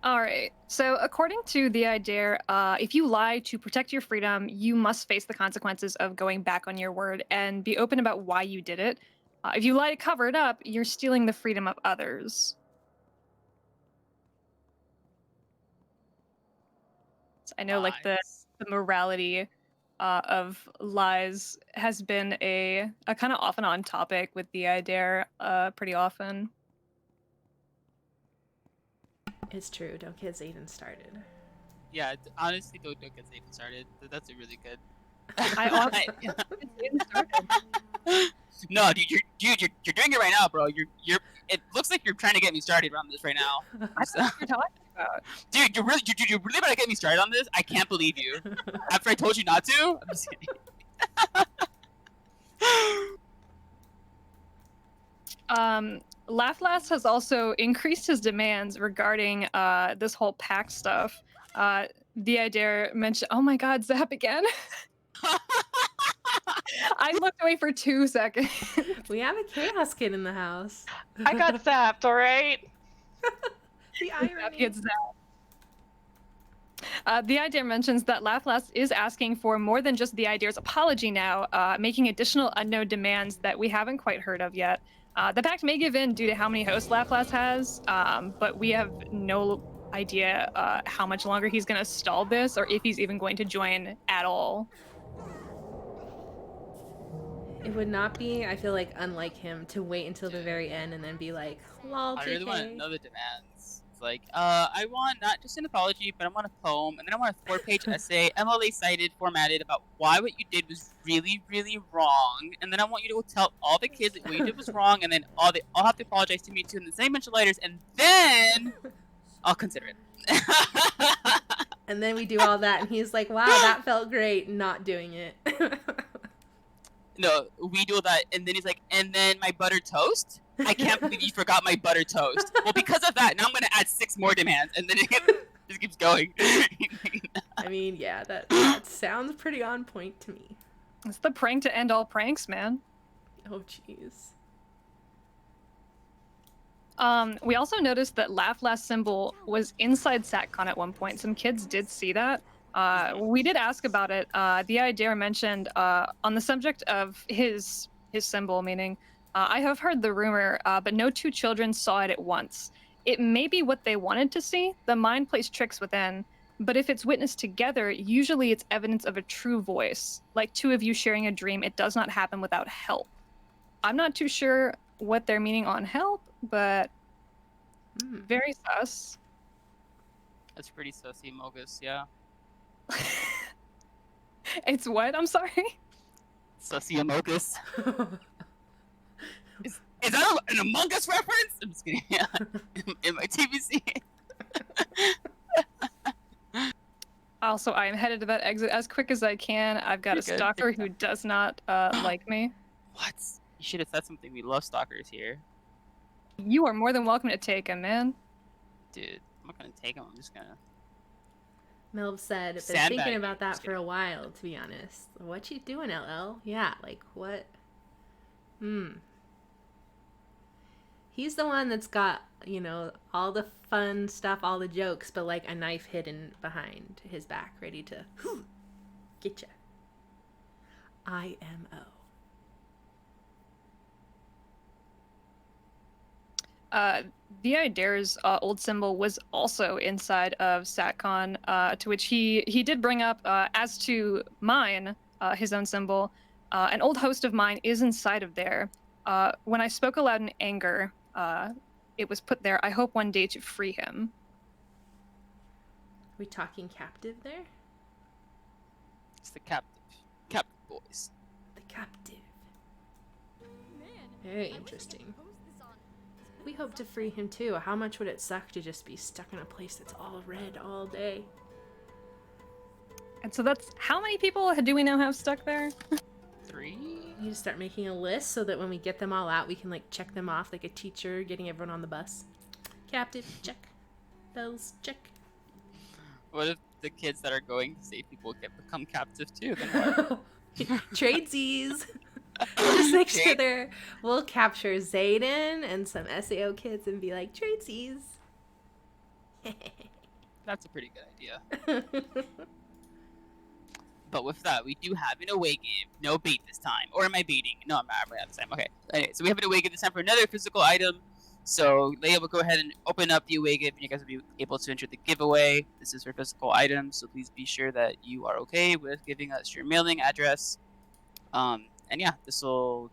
All right. So, according to the idea, if you lie to protect your freedom, you must face the consequences of going back on your word and be open about why you did it. If you lie to cover it up, you're stealing the freedom of others. So I know, like, the Lies. morality of lies has been a kind of off and on topic with the idea pretty often. It's true. Don't get Zayden started. Yeah, honestly, don't get Zayden started. That's a really good. I honestly started. No, dude, you're doing it right now, bro. You're. It looks like you're trying to get me started on this right now. I don't know what you're talking about. Dude, you're really about to get me started on this? I can't believe you. After I told you not to? I'm just kidding. Laughlast has also increased his demands regarding this whole pack stuff. The idea mentioned, oh my god, Zap again. I looked away for 2 seconds. We have a chaos kid in the house. I got zapped, alright? The irony. Gets zapped. The idea mentions that Laughlast is asking for more than just the idea's apology now, making additional unknown demands that we haven't quite heard of yet. The pact may give in due to how many hosts Laughlast has, but we have no idea how much longer he's going to stall this or if he's even going to join at all. It would not be, I feel like, unlike him to wait until the very end and then be like, lol, I really want to JK. know the demands. It's like, I want not just an apology, but I want a poem, and then I want a 4-page essay, MLA cited, formatted, about why what you did was really, really wrong, and then I want you to go tell all the kids that what you did was wrong, and then they all have to apologize to me too in the same bunch of letters, and then I'll consider it. And then we do all that, and he's like, wow, that felt great, not doing it. No, we do that, and then he's like, and then my buttered toast? I can't believe you forgot my buttered toast. Well, because of that, now I'm gonna add 6 more demands, and then it just keeps going. I mean, yeah, that sounds pretty on point to me. It's the prank to end all pranks, man. Oh, jeez. We also noticed that Laughlast symbol was inside SatCon at one point. Some kids did see that. We did ask about it. The idea mentioned on the subject of his symbol, meaning I have heard the rumor, but no 2 children saw it at once. It may be what they wanted to see. The mind plays tricks within. But if it's witnessed together, usually it's evidence of a true voice. Like 2 of you sharing a dream, it does not happen without help. I'm not too sure what they're meaning on help, but very sus. That's pretty sussy, Mogus, yeah. It's what? I'm sorry? Sussy Amogus. Is that an Among Us reference? I'm just kidding. Yeah. In my TVC. Also, I am headed to that exit as quick as I can. I've got You're a good. stalker who does not like me. What? You should have said something. We love stalkers here. You are more than welcome to take him, man. Dude, I'm not gonna take him. I'm just gonna... Melv said, been Sandbag thinking you. about that Just for a while, to be honest. What you doing, LL? Yeah, like, what? He's the one that's got, you know, all the fun stuff, all the jokes, but like a knife hidden behind his back, ready to get ya. IMO. The Idare's old symbol was also inside of SatCon, to which he did bring up, as to mine, his own symbol, an old host of mine is inside of there. When I spoke aloud in anger, it was put there. I hope one day to free him. We talking captive there? It's the captive. Captive boys. The captive. Man, Very I wish I could interesting. post this on- We hope to free him too. How much would it suck to just be stuck in a place that's all red all day? And so that's how many people do we now have stuck there? 3? We need to start making a list so that when we get them all out, we can like check them off like a teacher getting everyone on the bus. Captive, check. Bells, check. What if the kids that are going to save people become captive too? Then what? Tradesies. We'll just make sure they're. We'll capture Zayden and some SAO kids and be like, tradesies. That's a pretty good idea. But with that, we do have an away game. No bait this time. Or am I baiting? No, I'm not this time. Okay. Anyway, so we have an away game this time for another physical item. So Leia will go ahead and open up the away gift, and you guys will be able to enter the giveaway. This is for physical items, so please be sure that you are okay with giving us your mailing address. And yeah, this will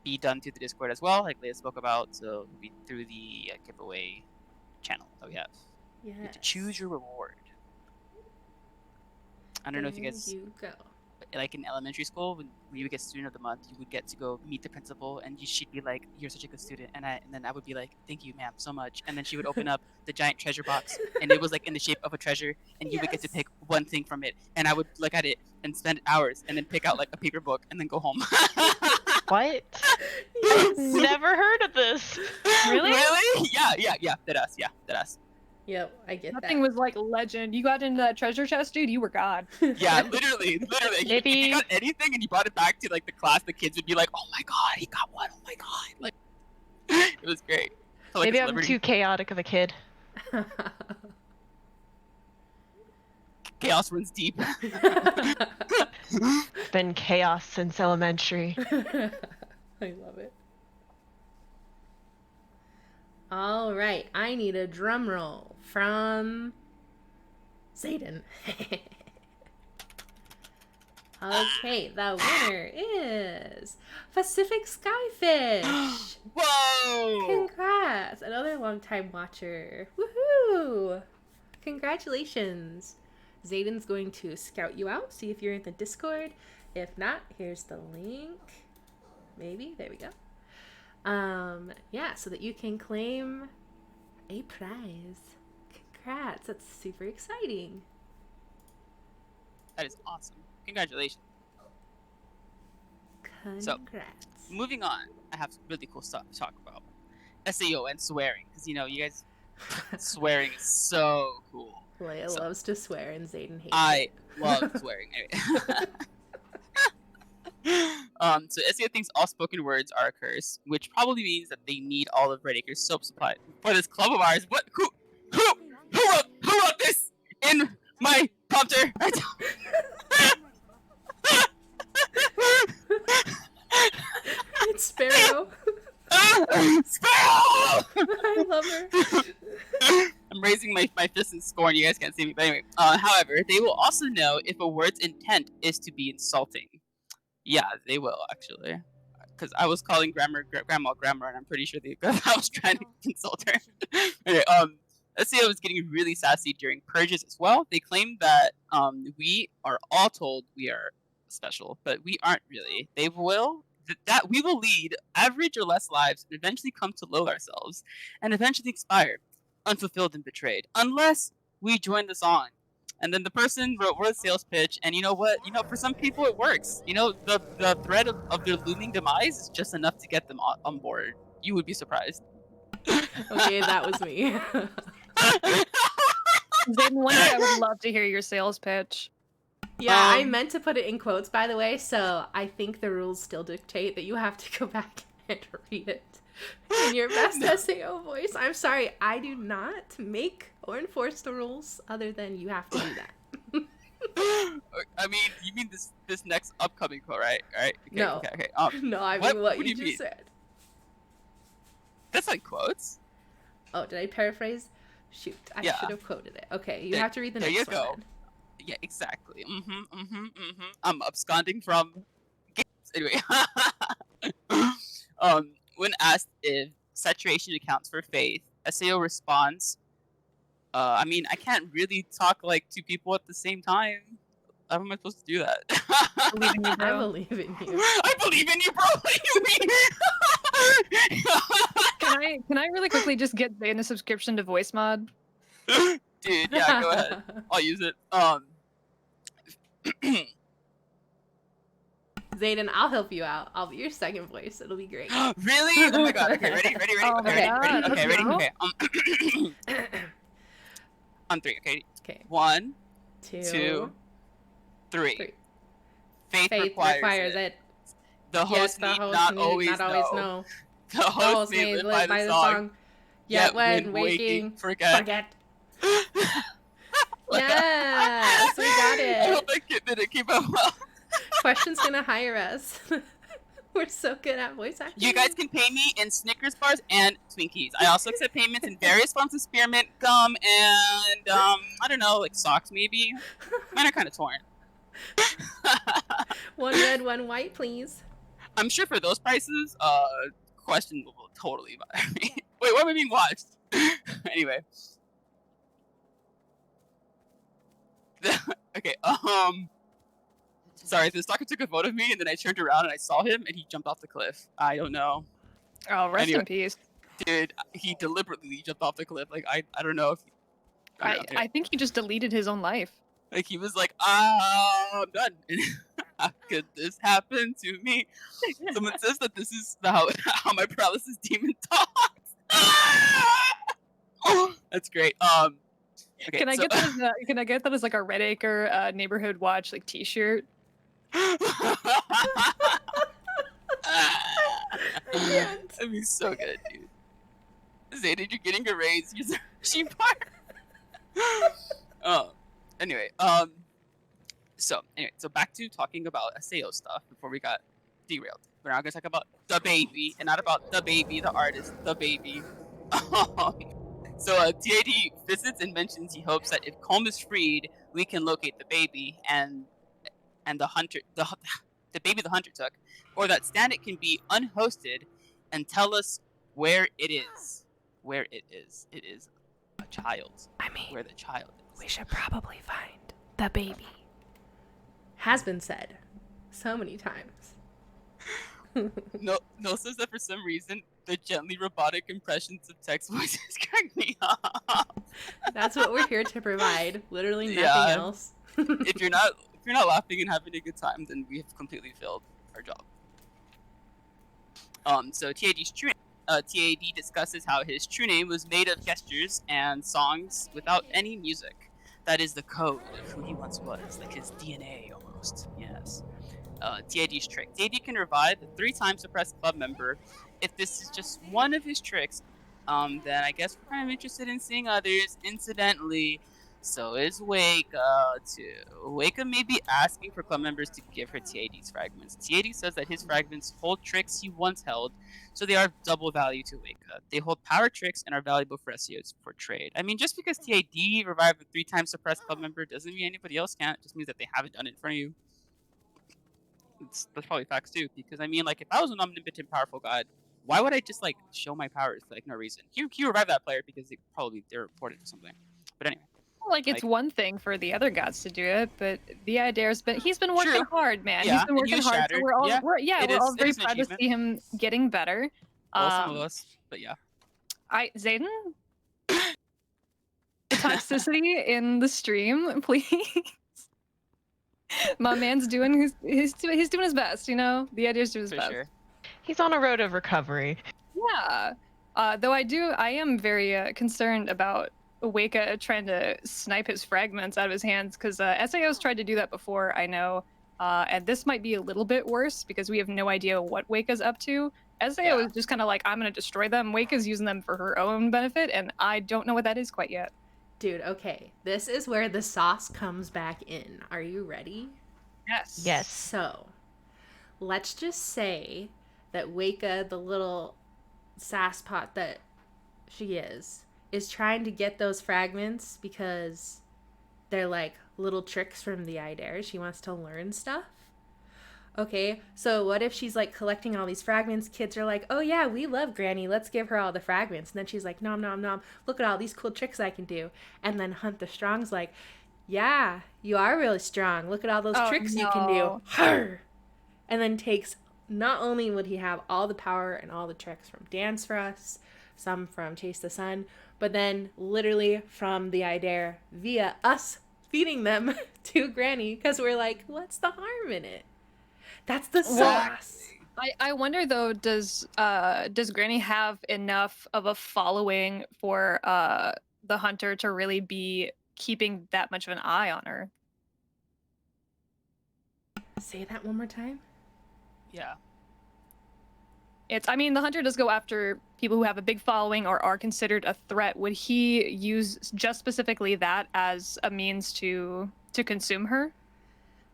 be done through the Discord as well, like Leia spoke about. So it'll be through the giveaway channel that we have. Yes. You get to choose your reward. I don't know if you guys, There you go. like in elementary school, when you would get student of the month, you would get to go meet the principal, and she'd be like, "You're such a good student," and then I would be like, "Thank you, ma'am, so much." And then she would open up the giant treasure box, and it was like in the shape of a treasure, and you would get to Yes. pick one thing from it, and I would look at it and spend hours, and then pick out like a paper book, and then go home. What? Yes. Never heard of this. Really? Really? Yeah. Deadass. Yep, I get That thing that. was like legend. You got into that treasure chest, dude. You were god. Yeah, literally. If Maybe- you got anything and you brought it back to like the class, the kids would be like, "Oh my god, he got one! Oh my god!" Like, it was great. So, like, Maybe a I'm celebrity. too chaotic of a kid. Chaos runs deep. Been chaos since elementary. I love it. All right, I need a drum roll from Zayden. Okay, the winner is Pacific Skyfish. Whoa! Congrats, another longtime watcher. Woohoo! Congratulations. Zayden's going to scout you out, see if you're in the Discord. If not, here's the link. Maybe, there we go. Yeah, so that you can claim a prize. Congrats, that's super exciting. That is awesome. Congratulations. So, Congrats. Moving on, I have some really cool stuff to talk about. SEO and swearing, because you guys, swearing is so cool. Leia So- loves to swear and Zayden hates I it. love swearing. Anyway. So SEO thinks all spoken words are a curse, which probably means that they need all of Red Acre's soap supply for this club of ours. What? Who wrote this in my prompter? It's Sparrow. Sparrow! I love her. I'm raising my fist in scorn. You guys can't see me, but anyway. However, they will also know if a word's intent is to be insulting. Yeah, they will actually. Because I was calling grandma, and I'm pretty sure I was trying to insult her. Anyway, SEO is getting really sassy during purges as well. They claim that we are all told we are special, but we aren't really. They will that we will lead average or less lives and eventually come to loathe ourselves and eventually expire, unfulfilled and betrayed, unless we join the song. And then the person wrote a sales pitch, and you know what? For some people it works. The threat of their looming demise is just enough to get them on board. You would be surprised. Okay, that was me. Zayden, one day I would love to hear your sales pitch. Yeah, I Um, meant to put it in quotes, by the way, so I think the rules still dictate that you have to go back and read it in your best SAO voice. I'm sorry, I do not make or enforce the rules other than you have to do that. I mean, you mean this next upcoming quote, right? Right? Okay, No. Okay. No, I mean what do you you just mean? said. That's like quotes. Oh, did I paraphrase? Shoot, I Yeah. should have quoted it. Okay, you There- have to read the there next you one. go. Then. Yeah, exactly. I'm absconding from games. Anyway. When asked if saturation accounts for faith, SAO responds, I mean, I can't really talk like two people at the same time. How am I supposed to do that? Believe in you, I bro. believe in you. I believe in you, bro. What do you mean? Can I really quickly just get Zayden a subscription to voice mod? Dude, yeah, go ahead. I'll use it. Zayden, I'll help you out. I'll be your second voice. It'll be great. Really? Oh my god. Okay, ready? Oh my Okay, God, ready? Okay, let's ready? go. Okay. On three. Okay. Okay, 1, two, 2, 3. three. Faith, Faith requires, it. it. The Yes, host the need host not need always not always know. know. The The host host may may live by the song. Yet when waking, forget. forget. Yes, we got I it. hope that kid didn't keep up well. Question's gonna hire us. We're so good at voice acting. You guys can pay me in Snickers bars and Twinkies. I also accept payments in various forms of spearmint gum and I don't know, like socks maybe. Mine are kind of torn. One red, one white, please. I'm sure for those prices, question will totally bother me. Wait, what am I being watched? Anyway. Okay, sorry, the stalker took a photo of me and then I turned around and I saw him and he jumped off the cliff. I don't know. Oh, rest Anyway. in peace. Dude, he deliberately jumped off the cliff. Like, I don't know if I think he just deleted his own life. like he was like, I'm done. How could this happen to me? Someone says that this is how my paralysis demon talks. That's great. Okay, Can I so, get that? Can I get that as like a Red Acre neighborhood watch like T-shirt? That'd be so good, dude. Zayden, you're getting a raise. Use a sheep bar. Anyway, so back to talking about SAO stuff before we got derailed. We're now gonna talk about the baby, and not about the baby, the artist, the baby. So TAD visits and mentions he hopes that if Colm is freed, we can locate the baby and the hunter, the baby the hunter took, or that Stanek can be unhosted and tell us where it is. Where it is. It is a child. I mean, where the child is. we should probably find the baby. Has been said so many times. No says that for some reason the gently robotic impressions of text voices crack me up. That's what we're here to provide. Literally nothing Yeah. else. If you're not laughing and having a good time, then we have completely failed our job. So TAD's true TAD discusses how his true name was made of gestures and songs without any music. That is the code of who he once was, like his DNA almost. Yes. TAD's trick. TAD can revive a 3-time suppressed club member. If this is just one of his tricks, then I guess we're kind of interested in seeing others. Incidentally, so is Waka too. Waka may be asking for club members to give her TAD's fragments. TAD says that his fragments hold tricks he once held, so they are of double value to Waka. They hold power tricks and are valuable for SEOs for trade. I mean, just because TAD revived a 3-time suppressed club member doesn't mean anybody else can't. It just means that they haven't done it in front of you. That's probably facts too, because I mean, like, if I was an omnipotent powerful god, why would I just like show my powers for like no reason? He revived that player because they're reported or something. But anyway. Like it's one thing for the other gods to do it, but the Idare's he's been working True. hard, man. Yeah, He's been and he working was hard. shattered. So we're all Yeah, we're all it very is an proud to achievement. see him getting better. Well, some of us, but yeah. Zayden, toxicity in the stream, please. My man's doing he's doing his best, you know. The Idare's doing his For best. sure. He's on a road of recovery. Yeah. Though I am very concerned about Waka trying to snipe his fragments out of his hands, because SAO's tried to do that before, I know. And this might be a little bit worse because we have no idea what Waka's up to. SAO is just kind of like, I'm going to destroy them. Waka's using them for her own benefit, and I don't know what that is quite yet. Dude, okay. This is where the sauce comes back in. Are you ready? Yes. Yes. So, let's just say that Waka, the little sasspot that she is trying to get those fragments because they're like little tricks from the Idare. She wants to learn stuff. Okay, so what if she's like collecting all these fragments? Kids are like, oh yeah, we love Granny. Let's give her all the fragments. And then she's like, nom, nom, nom. Look at all these cool tricks I can do. And then Hunt the Strong's like, yeah, you are really strong. Look at all those tricks you can do. no. Harr! And then takes, not only would he have all the power and all the tricks from Dance for Us, some from Chase the Sun, but then literally from the Idare via us feeding them to Granny, because we're like, what's the harm in it? That's the sauce. I wonder though, does Granny have enough of a following for the Hunter to really be keeping that much of an eye on her? Say that one more time. Yeah. I mean, the Hunter does go after people who have a big following or are considered a threat. Would he use just specifically that as a means to consume her?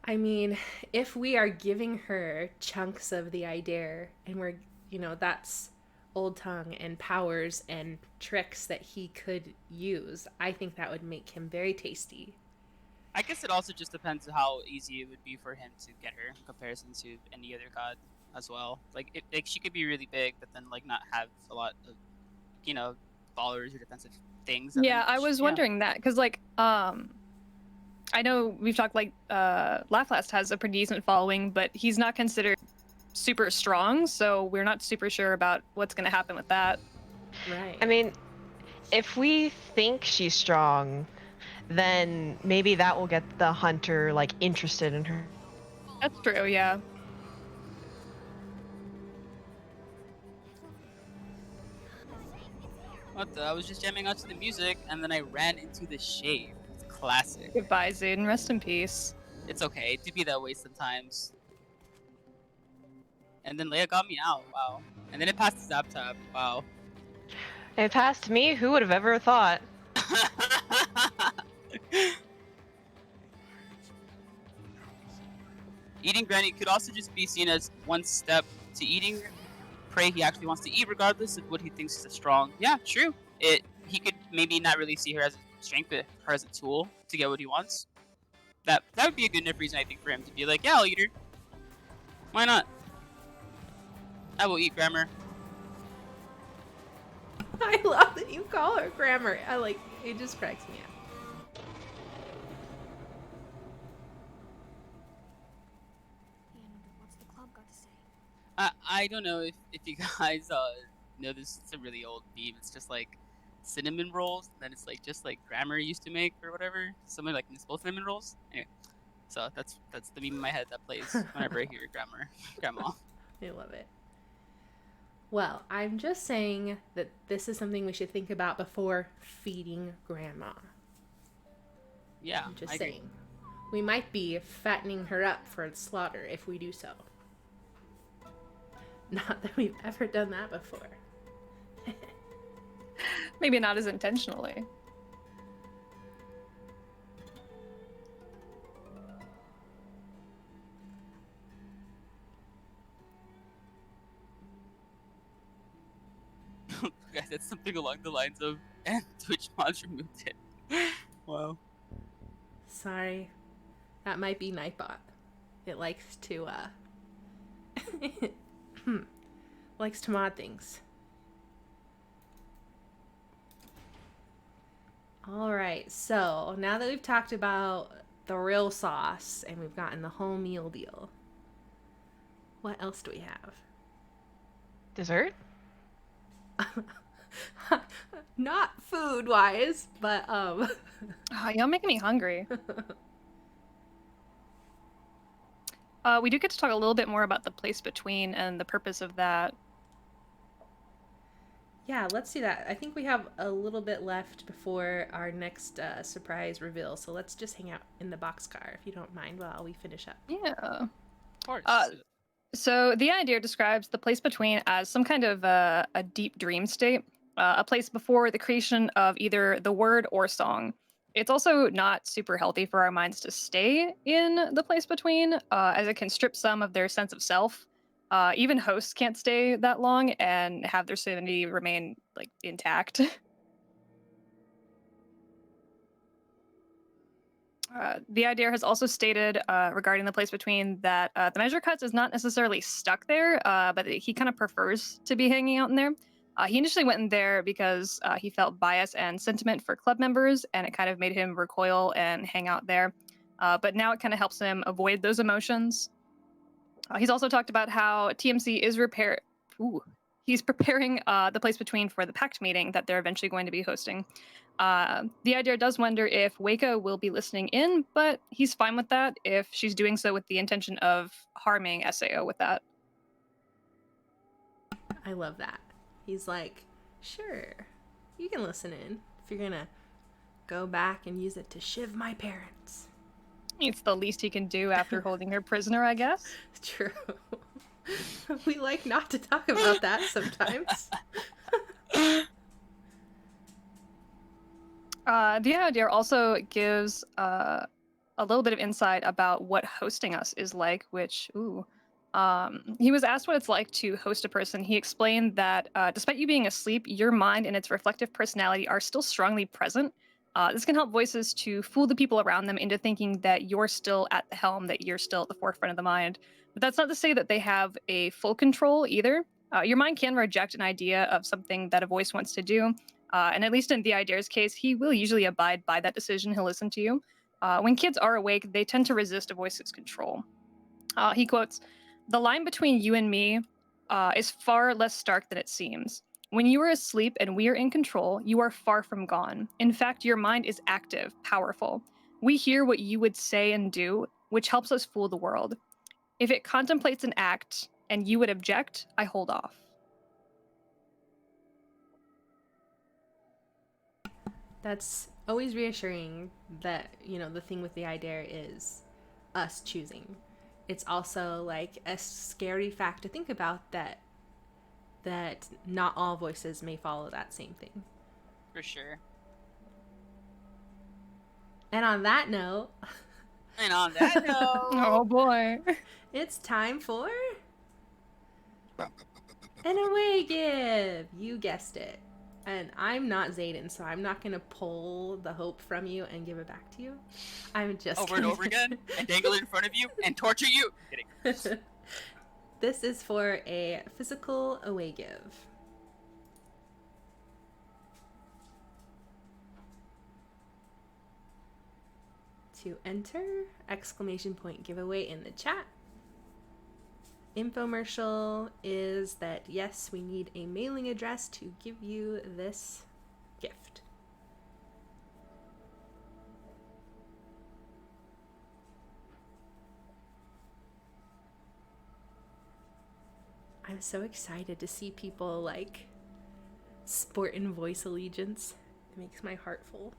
I mean, if we are giving her chunks of the idea and we're, that's old tongue and powers and tricks that he could use, I think that would make him very tasty. I guess it also just depends on how easy it would be for him to get her in comparison to any other god as well. Like she could be really big, but then like not have a lot of followers or defensive things, and Yeah, then I was wondering that because like I know we've talked like Laflast has a pretty decent following, but he's not considered super strong, so we're not super sure about what's going to happen with that. Right. I mean, if we think she's strong, then maybe that will get the hunter like interested in her. That's true, yeah. what the? I was just jamming out to the music, and then I ran into the shade. It's classic. Goodbye, Zayden. Rest in peace. It's okay. It do be that way sometimes. And then Leia got me out. Wow. And then it passed the zap tap. Wow. It passed me. Who would have ever thought? Eating Granny could also just be seen as one step to eating prey he actually wants to eat, regardless of what he thinks is a strong. Yeah, true. He could maybe not really see her as a strength, but her as a tool to get what he wants. That would be a good enough reason, I think, for him to be like, yeah, I'll eat her. Why not? I will eat Grammar. I love that you call her grammar. It just cracks me up. What's the club got to say? I don't know if you guys know this. It's a really old meme. It's just like cinnamon rolls. And then it's like just like Grammar used to make or whatever. Something like municipal cinnamon rolls. Anyway, so that's the meme in my head that plays whenever I hear Grammar. Grandma. I love it. Well, I'm just saying that this is something we should think about before feeding Grandma. Yeah, I'm just I agree. saying. We might be fattening her up for slaughter if we do so. Not that we've ever done that before. Maybe not as intentionally. I said something along the lines of, and Twitch mods removed it. Wow. Sorry. That might be Nightbot. It likes to, likes to mod things. Alright, so now that we've talked about the real sauce and we've gotten the whole meal deal, what else do we have? Dessert? Not food wise, but Oh, y'all making me hungry. We do get to talk a little bit more about the place between and the purpose of that. yeah, let's do that. I think we have a little bit left before our next surprise reveal, so let's just hang out in the boxcar if you don't mind while we finish up. Yeah. Of course. So the idea describes the place between as some kind of a deep dream state, a place before the creation of either the word or song. It's also not super healthy for our minds to stay in the place between, as it can strip some of their sense of self. Even hosts can't stay that long and have their sanity remain like intact. The idea has also stated regarding the place between that the measure cuts is not necessarily stuck there, but he kind of prefers to be hanging out in there. He initially went in there because he felt bias and sentiment for club members, and it kind of made him recoil and hang out there. But now it kind of helps him avoid those emotions. He's also talked about how TMC is he's preparing the place between for the pact meeting that they're eventually going to be hosting. The idea does wonder if Waka will be listening in, but he's fine with that if she's doing so with the intention of harming SAO with that. I love that. He's like, sure, you can listen in if you're gonna go back and use it to shiv my parents. It's the least he can do after holding her prisoner, I guess. True. We like not to talk about that sometimes. The idea also gives a a little bit of insight about what hosting us is like, which, ooh. He was asked what it's like to host a person. He explained that despite you being asleep, your mind and its reflective personality are still strongly present. This can help voices to fool the people around them into thinking that you're still at the helm, that you're still at the forefront of the mind. But that's not to say that they have a full control either. Your mind can reject an idea of something that a voice wants to do. And at least in the idea's case, he will usually abide by that decision. He'll listen to you. When kids are awake, they tend to resist a voice's control. He quotes, "The line between you and me is far less stark than it seems. When you are asleep and we are in control, you are far from gone. In fact, your mind is active, powerful. We hear what you would say and do, which helps us fool the world. If it contemplates an act and you would object, I hold off." That's always reassuring that, the thing with the idea is us choosing. It's also like a scary fact to think about that not all voices may follow that same thing. For sure. And on that note, And on that note, Oh boy. it's time for an away give. You guessed it. And I'm not Zayden, so I'm not going to pull the hope from you and give it back to you. I'm just over and over again, and dangle it in front of you, and torture you. I'm kidding. This is for a physical away give. To enter, exclamation point giveaway in the chat. Infomercial is that yes, we need a mailing address to give you this gift. I'm so excited to see people like sport and voice allegiance. It makes my heart full.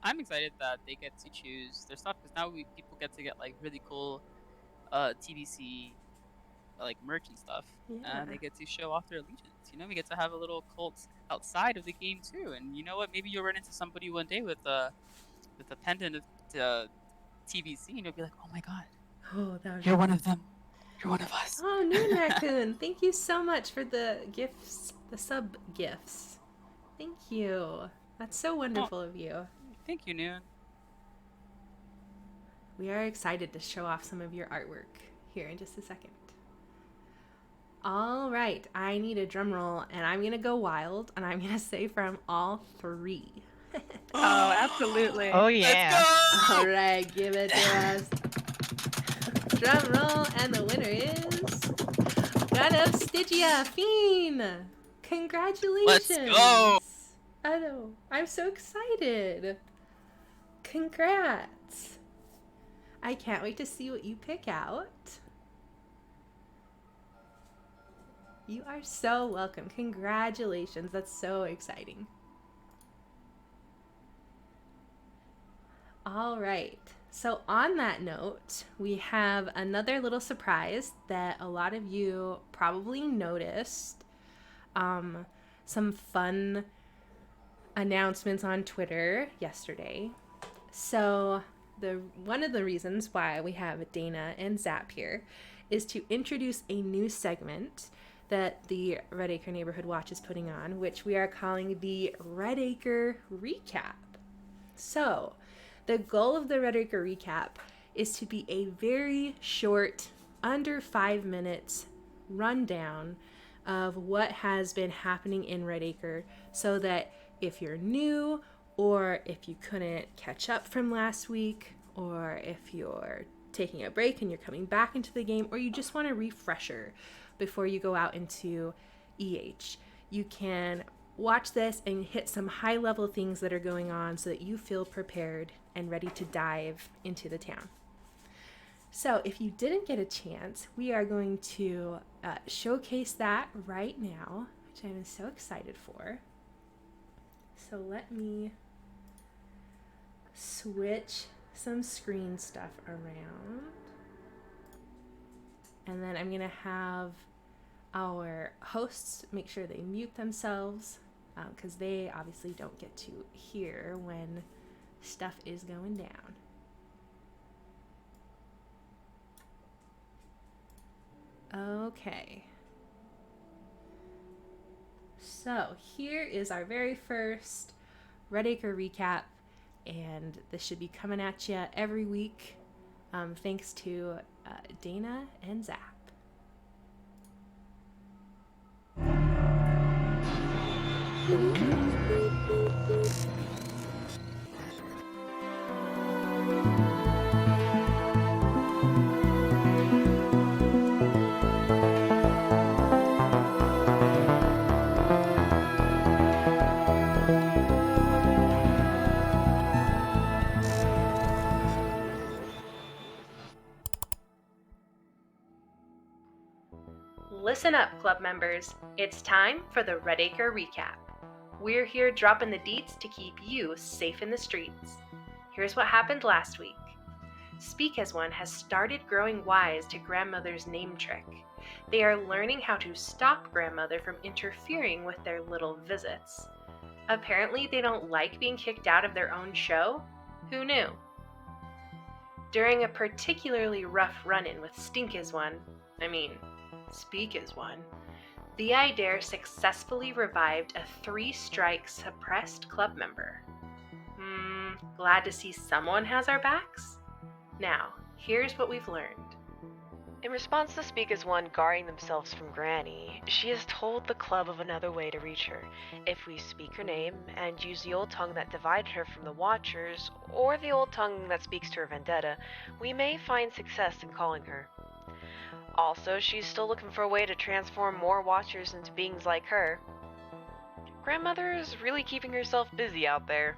I'm excited that they get to choose their stuff because now people get to get like really cool TBC like merch and stuff, Yeah. and they get to show off their allegiance. We get to have a little cult outside of the game too. And you know what? Maybe you'll run into somebody one day with a pendant of TBC, and you'll be like, "Oh my god, Oh, that was you're one of them. You're one of us." Oh, Noon Raccoon, thank you so much for the gifts, the sub gifts. Thank you. That's so wonderful of you. Thank you, Noon. We are excited to show off some of your artwork here in just a second. All right, I need a drum roll, and I'm going to go wild, and I'm going to say from all three. Oh, absolutely. Oh yeah. Let's go! All right, give it to us. Drum roll, and the winner is God of Stygia Fiend. Congratulations. Let's go! I know. I'm so excited. Congrats. I can't wait to see what you pick out. You are so welcome. Congratulations. That's so exciting. All right. So on that note, we have another little surprise that a lot of you probably noticed. Some fun announcements on Twitter yesterday. So one of the reasons why we have Dana and Zap here is to introduce a new segment that the Red Acre Neighborhood Watch is putting on, which we are calling the Red Acre Recap. So the goal of the Red Acre Recap is to be a very short, under 5 minutes rundown of what has been happening in Red Acre, so that if you're new, or if you couldn't catch up from last week, or if you're taking a break and you're coming back into the game, or you just want a refresher before you go out into EH, you can watch this and hit some high level things that are going on so that you feel prepared and ready to dive into the town. So if you didn't get a chance, we are going to showcase that right now, which I'm so excited for. So let me switch some screen stuff around. And then I'm going to have our hosts make sure they mute themselves, because they obviously don't get to hear when Stuff is going down. Okay. So here is our very first Red Acre recap, and this should be coming at you every week, thanks to Dana and Zap. Listen up, club members. It's time for the Red Acre Recap. We're here dropping the deets to keep you safe in the streets. Here's what happened last week. Speak as One has started growing wise to Grandmother's name trick. They are learning how to stop Grandmother from interfering with their little visits. Apparently, they don't like being kicked out of their own show. Who knew? During a particularly rough run-in with Speak as One, the Idare successfully revived a 3-strike suppressed club member. Glad to see someone has our backs? Now, here's what we've learned. In response to Speak as One guarding themselves from Granny, she has told the club of another way to reach her. If we speak her name and use the old tongue that divided her from the Watchers, or the old tongue that speaks to her vendetta, we may find success in calling her. Also, she's still looking for a way to transform more Watchers into beings like her. Grandmother is really keeping herself busy out there.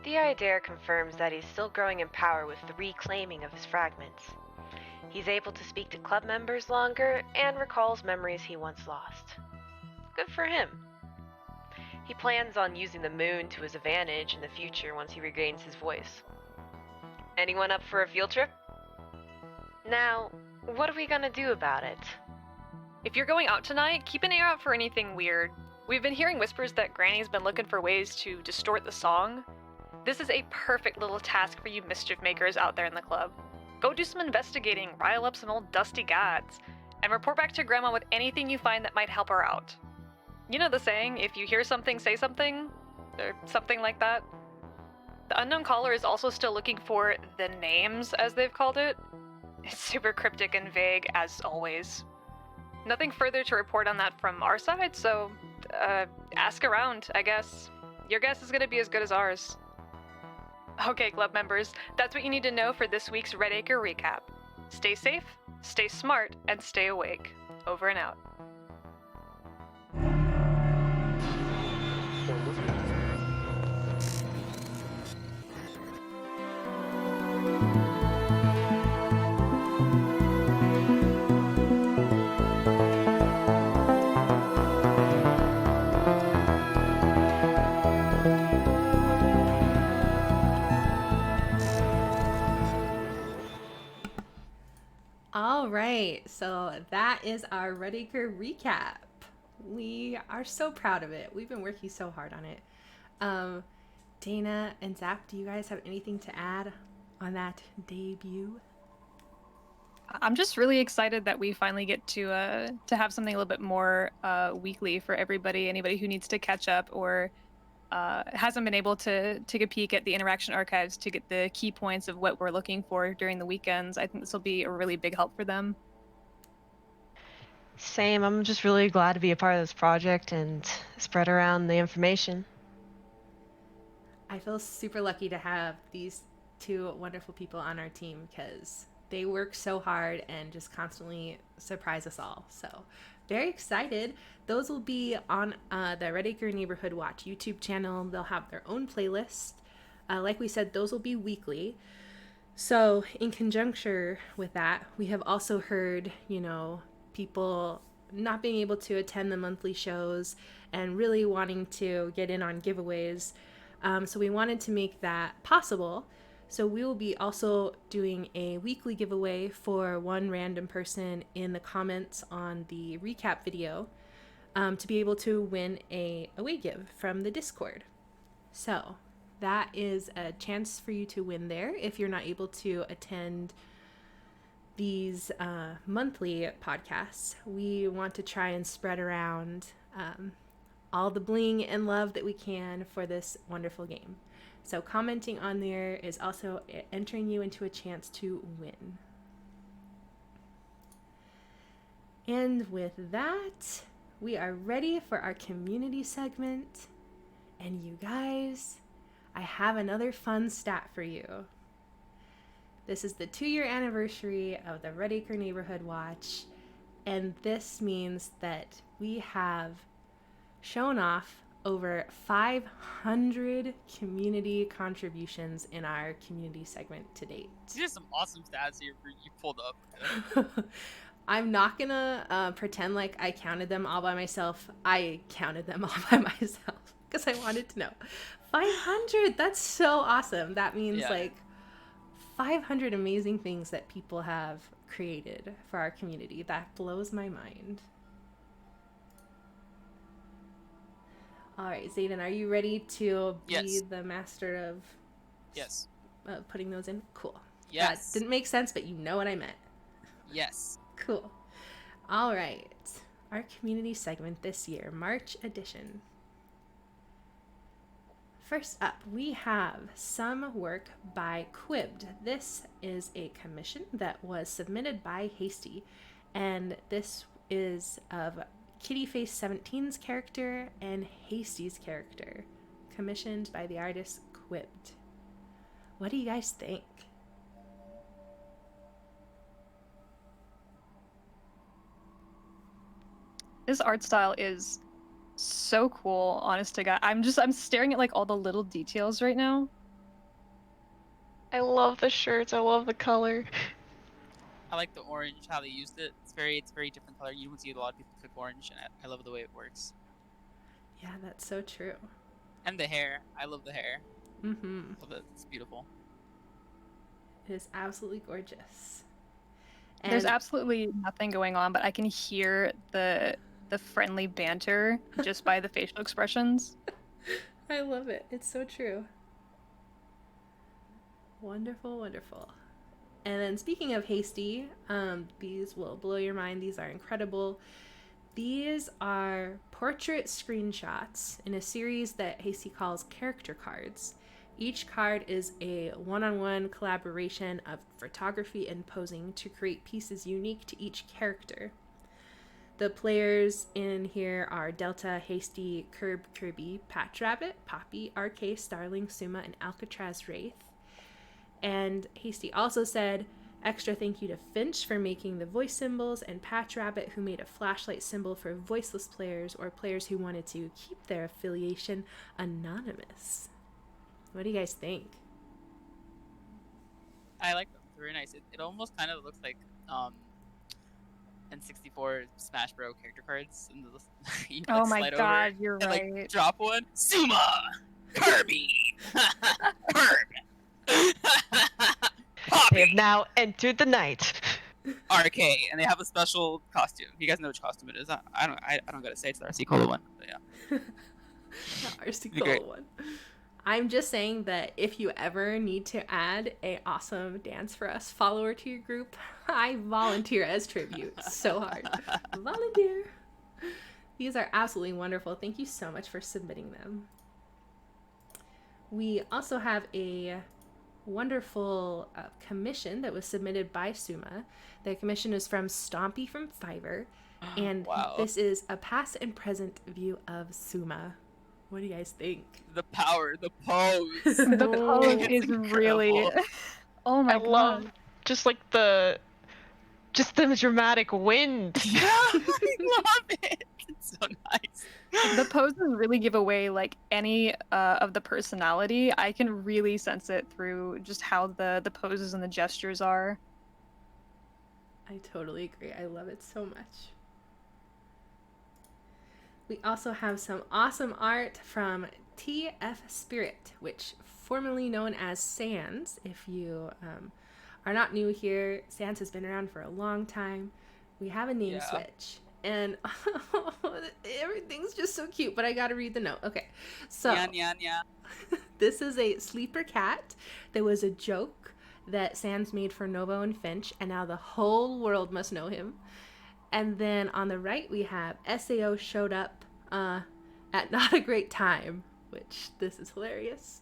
The Idare confirms that he's still growing in power with the reclaiming of his fragments. He's able to speak to club members longer and recalls memories he once lost. Good for him. He plans on using the moon to his advantage in the future once he regains his voice. Anyone up for a field trip? Now, what are we gonna do about it? If you're going out tonight, keep an ear out for anything weird. We've been hearing whispers that Granny's been looking for ways to distort the song. This is a perfect little task for you mischief makers out there in the club. Go do some investigating, rile up some old dusty gods, and report back to Grandma with anything you find that might help her out. You know the saying, if you hear something, say something? Or something like that? The unknown caller is also still looking for the names, as they've called it. It's super cryptic and vague, as always. Nothing further to report on that from our side, so, ask around, I guess. Your guess is gonna be as good as ours. Okay, club members, that's what you need to know for this week's Red Acre Recap. Stay safe, stay smart, and stay awake. Over and out. All right, so that is our Red Acre recap. We are so proud of it. We've been working so hard on it. Dana and Zap, do you guys have anything to add on that debut? I'm just really excited that we finally get to have something a little bit more weekly for everybody. Anybody who needs to catch up or hasn't been able to take a peek at the interaction archives to get the key points of what we're looking for during the weekends. I think this will be a really big help for them. Same, I'm just really glad to be a part of this project and spread around the information. I feel super lucky to have these two wonderful people on our team because they work so hard and just constantly surprise us all. So very excited. Those will be on the Red Acre Neighborhood Watch YouTube channel. They'll have their own playlist. Like we said, those will be weekly. So in conjunction with that, we have also heard, people not being able to attend the monthly shows and really wanting to get in on giveaways. So we wanted to make that possible. So we will be also doing a weekly giveaway for one random person in the comments on the recap video to be able to win a away give from the Discord. So that is a chance for you to win there if you're not able to attend these monthly podcasts. We want to try and spread around all the bling and love that we can for this wonderful game. So commenting on there is also entering you into a chance to win. And with that, we are ready for our community segment. And you guys, I have another fun stat for you. This is the 2-year anniversary of the Red Acre Neighborhood Watch, and this means that we have shown off over 500 community contributions in our community segment to date. These are some awesome stats you pulled up. I'm not gonna pretend like I counted them all by myself. I counted them all by myself because I wanted to know. 500, that's so awesome. That means like 500 amazing things that people have created for our community. That blows my mind. All right, Zayden, are you ready to be the master of putting those in? Cool. Yes. That didn't make sense, but you know what I meant. Yes. Cool. All right. Our community segment this year, March edition. First up, we have some work by Quibbed. This is a commission that was submitted by Hasty, and this is of Kittyface 17's character and Hasty's character, commissioned by the artist Quibbed. What do you guys think? This art style is so cool, honest to God. I'm staring at like all the little details right now. I love the shirts. I love the color. I like the orange, how they used it. It's very different color. You don't see a lot of people pick orange, and I love the way it works. Yeah, that's so true. And the hair. I love the hair. Mm-hmm. Love it. It's beautiful. It is absolutely gorgeous. And there's absolutely nothing going on, but I can hear the friendly banter just by the facial expressions. I love it. It's so true. Wonderful, wonderful. And then speaking of Hasty, these will blow your mind. These are incredible. These are portrait screenshots in a series that Hasty calls character cards. Each card is a one-on-one collaboration of photography and posing to create pieces unique to each character. The players in here are Delta, Hasty, Curb, Kirby, Patch Rabbit, Poppy, RK, Starling, Suma, and Alcatraz Wraith. And Hasty also said, extra thank you to Finch for making the voice symbols, and Patch Rabbit, who made a flashlight symbol for voiceless players or players who wanted to keep their affiliation anonymous. What do you guys think? I like them. They're very nice. It almost kind of looks like N64 Smash Bros. Character cards. And you Oh like, my slide god, over you're and, right. like, drop one. Suma! Kirby! Herb! They have now entered the night. RK, and they have a special costume. You guys know which costume it is. I don't gotta say it's the RC Cola one, but yeah. The RC Cola one. I'm just saying that if you ever need to add a awesome dance for us follower to your group, I volunteer as tribute. So hard. Volunteer. These are absolutely wonderful. Thank you so much for submitting them. We also have a wonderful commission that was submitted by Suma. The commission is from Stompy from Fiverr, and this is a past and present view of Suma. What do you guys think? The power, the pose. The pose is incredible. really... Oh my I god. love just like the dramatic wind. Yeah, I love it. It's so nice. The poses really give away like any of the personality. I can really sense it through just how the poses and the gestures are. I totally agree. I love it so much. We also have some awesome art from TF Spirit, which formerly known as Sans. If you are not new here, Sans has been around for a long time. We have a name switch. And everything's just so cute, but I gotta read the note. Okay, so Yeah. This is a sleeper cat. There was a joke that Sans made for Novo and Finch, and now the whole world must know him. And then on the right, we have SAO showed up at not a great time, which this is hilarious.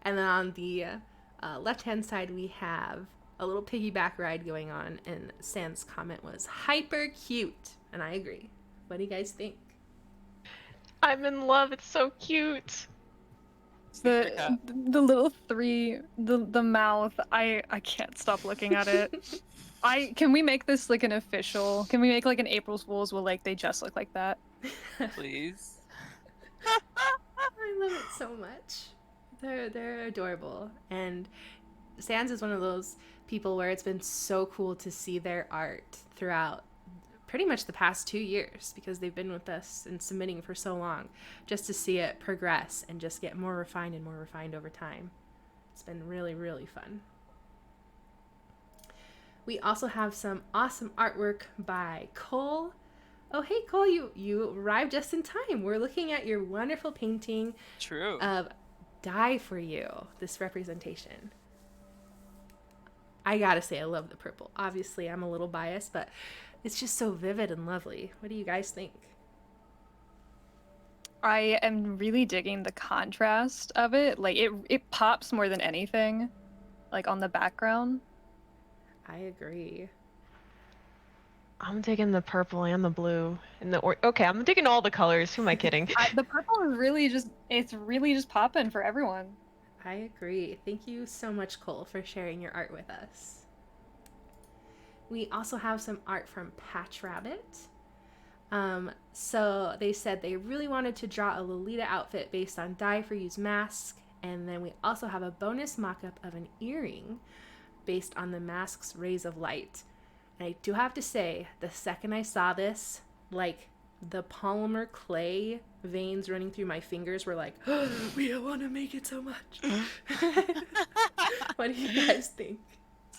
And then on the left-hand side, we have a little piggyback ride going on, and Sans' comment was hyper cute, and I agree. What do you guys think? I'm in love. It's so cute. Sleeper cat. The little three, the mouth. I can't stop looking at it. Can we make this like an official? Can we make like an April Fool's where like they just look like that? Please. I love it so much. They're adorable, and Sans is one of those people where it's been so cool to see their art throughout pretty much the past 2 years, because they've been with us and submitting for so long, just to see it progress and just get more refined and more refined over time. It's been really, really fun. We also have some awesome artwork by Cole. Oh, hey, Cole, you arrived just in time. We're looking at your wonderful painting True. of Die For You, this representation. I gotta say, I love the purple. Obviously, I'm a little biased, but it's just so vivid and lovely. What do you guys think? I am really digging the contrast of it. Like it pops more than anything, like on the background. I agree. I'm digging the purple and the blue and okay, I'm digging all the colors. Who am I kidding? The purple is really just popping for everyone. I agree. Thank you so much, Cole, for sharing your art with us. We also have some art from Patch Rabbit. So they said they really wanted to draw a Lolita outfit based on Die For You's mask. And then we also have a bonus mock-up of an earring based on the mask's rays of light. And I do have to say, the second I saw this, like, the polymer clay veins running through my fingers were like, oh, we want to make it so much. What do you guys think?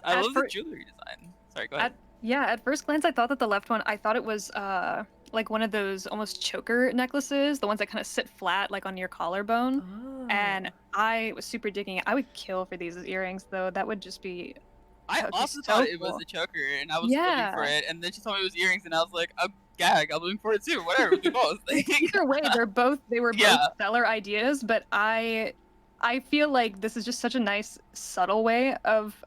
I love the jewelry design. Sorry, go ahead. At first glance, I thought that the left one, I thought it was like one of those almost choker necklaces, the ones that kind of sit flat like on your collarbone. Oh. And I was super digging it. I would kill for these earrings, though. That would just be. I that would be also so thought it was cool. a choker, and I was Yeah. looking for it, and then she told me it was earrings, and I was like, oh, gag, I'm looking for it too. Whatever, we do both. Either way, they were both Yeah. stellar ideas, but I feel like this is just such a nice, subtle way of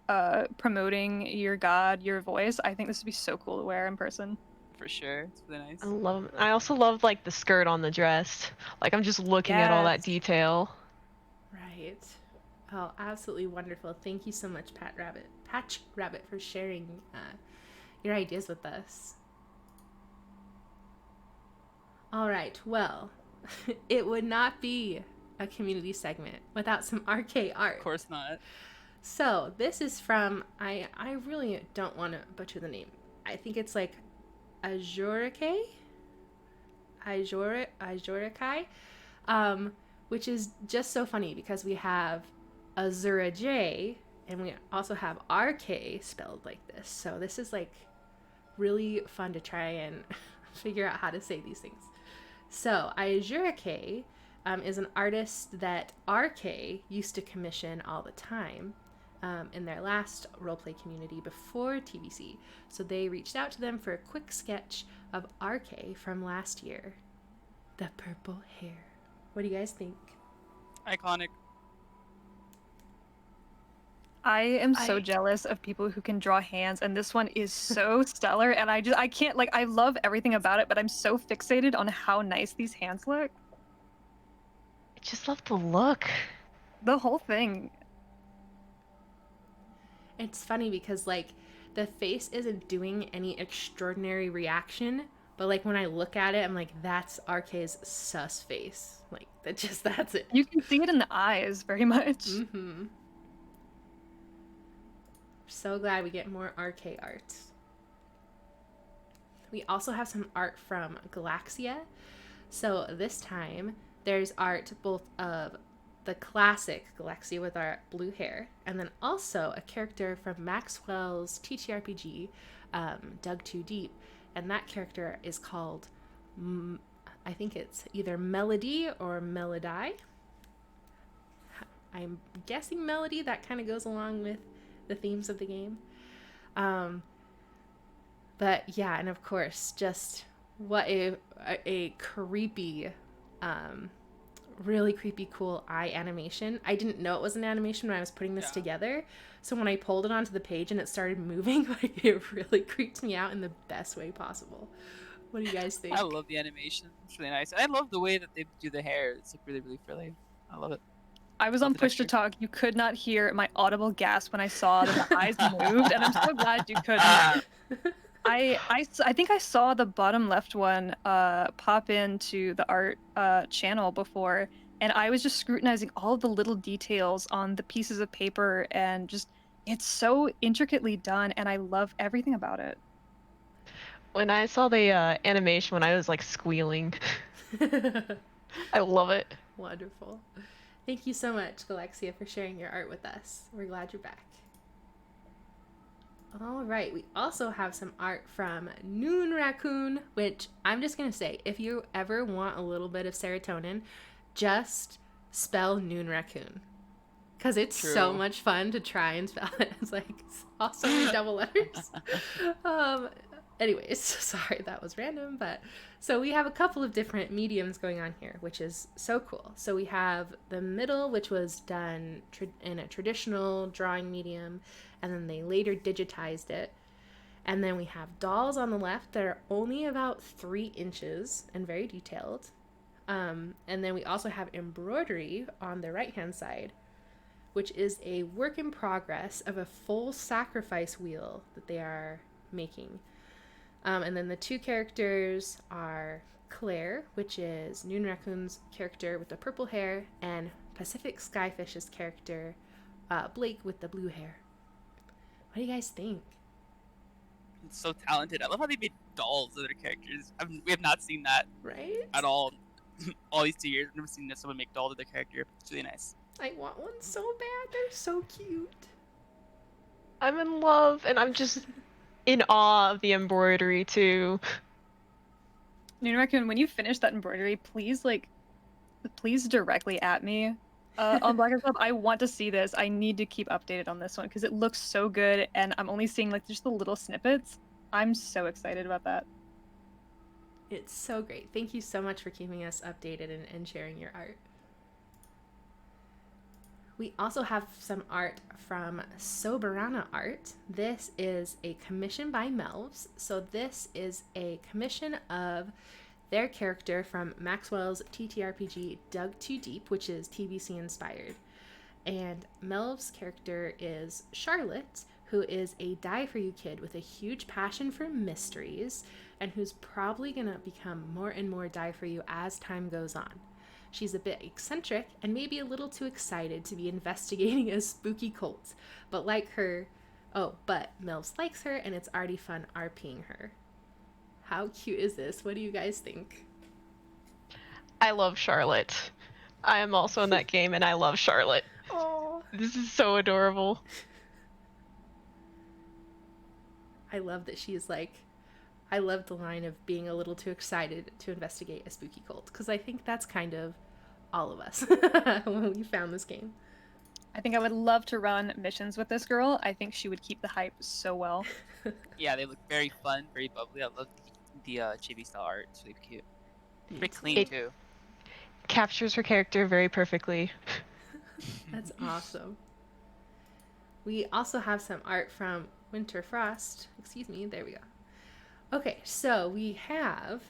promoting your god, your voice. I think this would be so cool to wear in person. For sure, it's really nice. I also love like the skirt on the dress. Like I'm just looking at all that Yes. detail. Right. Oh, absolutely wonderful. Thank you so much, Patch Rabbit, for sharing your ideas with us. All right, well, it would not be a community segment without some RK art. Of course not. So this is from, I really don't want to butcher the name. I think it's like Ajorikai, which is just so funny because we have Azura J and we also have RK spelled like this. So this is like really fun to try and figure out how to say these things. So Ajurike is an artist that RK used to commission all the time in their last roleplay community before TBC. So they reached out to them for a quick sketch of RK from last year. The purple hair. What do you guys think? Iconic. I am so jealous of people who can draw hands, and this one is so stellar, and I can't, like, I love everything about it, but I'm so fixated on how nice these hands look. I just love the look. The whole thing. It's funny because, like, the face isn't doing any extraordinary reaction, but, like, when I look at it, I'm like, that's RK's sus face. Like, that's it. You can see it in the eyes very much. Mm-hmm. So glad we get more RK art. We also have some art from Galaxia. So this time, there's art both of the classic Galaxia with our blue hair, and then also a character from Maxwell's TTRPG, Dug Too Deep, and that character is called, I think it's either Melody or Melody. I'm guessing melody that kind of goes along with the themes of the game. But yeah, and of course, just what a creepy, really creepy, cool eye animation. I didn't know it was an animation when I was putting this together. So when I pulled it onto the page and it started moving, like it really creeped me out in the best way possible. What do you guys think? I love the animation. It's really nice. I love the way that they do the hair. It's like really, really frilly. I love it. I was Love on the push to texture. talk. You could not hear my audible gasp when I saw that the eyes moved, and I'm so glad you couldn't. I think I saw the bottom left one pop into the art channel before, and I was just scrutinizing all of the little details on the pieces of paper, and just it's so intricately done, and I love everything about it. When I saw the animation, when I was like squealing, I love it. Wonderful. Thank you so much, Galexia, for sharing your art with us. We're glad you're back. All right, we also have some art from Noon Raccoon, which I'm just going to say, if you ever want a little bit of serotonin, just spell Noon Raccoon. Because it's so much fun to try and spell it. It's like so many double letters. Anyways, sorry that was random, but so we have a couple of different mediums going on here, which is so cool. So we have the middle, which was done in a traditional drawing medium, and then they later digitized it. And then we have dolls on the left that are only about 3 inches and very detailed. And then we also have embroidery on the right-hand side, which is a work in progress of a full sacrifice wheel that they are making. And then the 2 characters are Claire, which is Noon Raccoon's character with the purple hair, and Pacific Skyfish's character, Blake, with the blue hair. What do you guys think? It's so talented. I love how they made dolls of their characters. We have not seen that Right? at all. All these 2 years, I've never seen someone make dolls of their character. It's really nice. I want one so bad. They're so cute. I'm in love, and I'm just in awe of the embroidery too. Noon Raccoon, when you finish that embroidery, please directly at me on Black Club. I want to see this. I need to keep updated on this one because it looks so good, and I'm only seeing like just the little snippets. I'm so excited about that. It's so great. Thank you so much for keeping us updated and sharing your art. We also have some art from Soberana Art. This is a commission by Melvs. So this is a commission of their character from Maxwell's TTRPG Dug Too Deep, which is TBC inspired. And Melv's character is Charlotte, who is a die-for-you kid with a huge passion for mysteries, and who's probably going to become more and more die-for-you as time goes on. She's a bit eccentric and maybe a little too excited to be investigating a spooky cult, but Melvs likes her, and it's already fun RPing her. How cute is this? What do you guys think? I love Charlotte. I am also in that game, and I love Charlotte. Oh, This is so adorable. I love that she's like, I love the line of being a little too excited to investigate a spooky cult, because I think that's kind of all of us when we found this game. I think I would love to run missions with this girl. I think she would keep the hype so well. Yeah, they look very fun, very bubbly. I love the chibi style art. It's really cute. Pretty clean too. Captures her character very perfectly. That's awesome. We also have some art from Winter Frost. Excuse me, there we go. Okay, so we have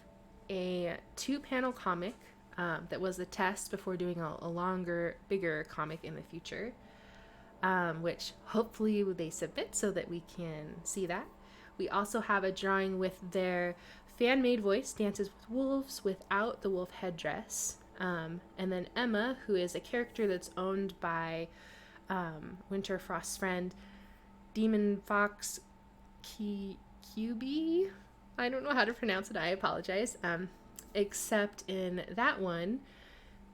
a 2-panel comic that was a test before doing a longer, bigger comic in the future, which hopefully they submit so that we can see that. We also have a drawing with their fan-made voice, Dances with Wolves, without the wolf headdress. And then Emma, who is a character that's owned by Winter Frost's friend, Demon Fox QB. I don't know how to pronounce it. I apologize. Except in that one,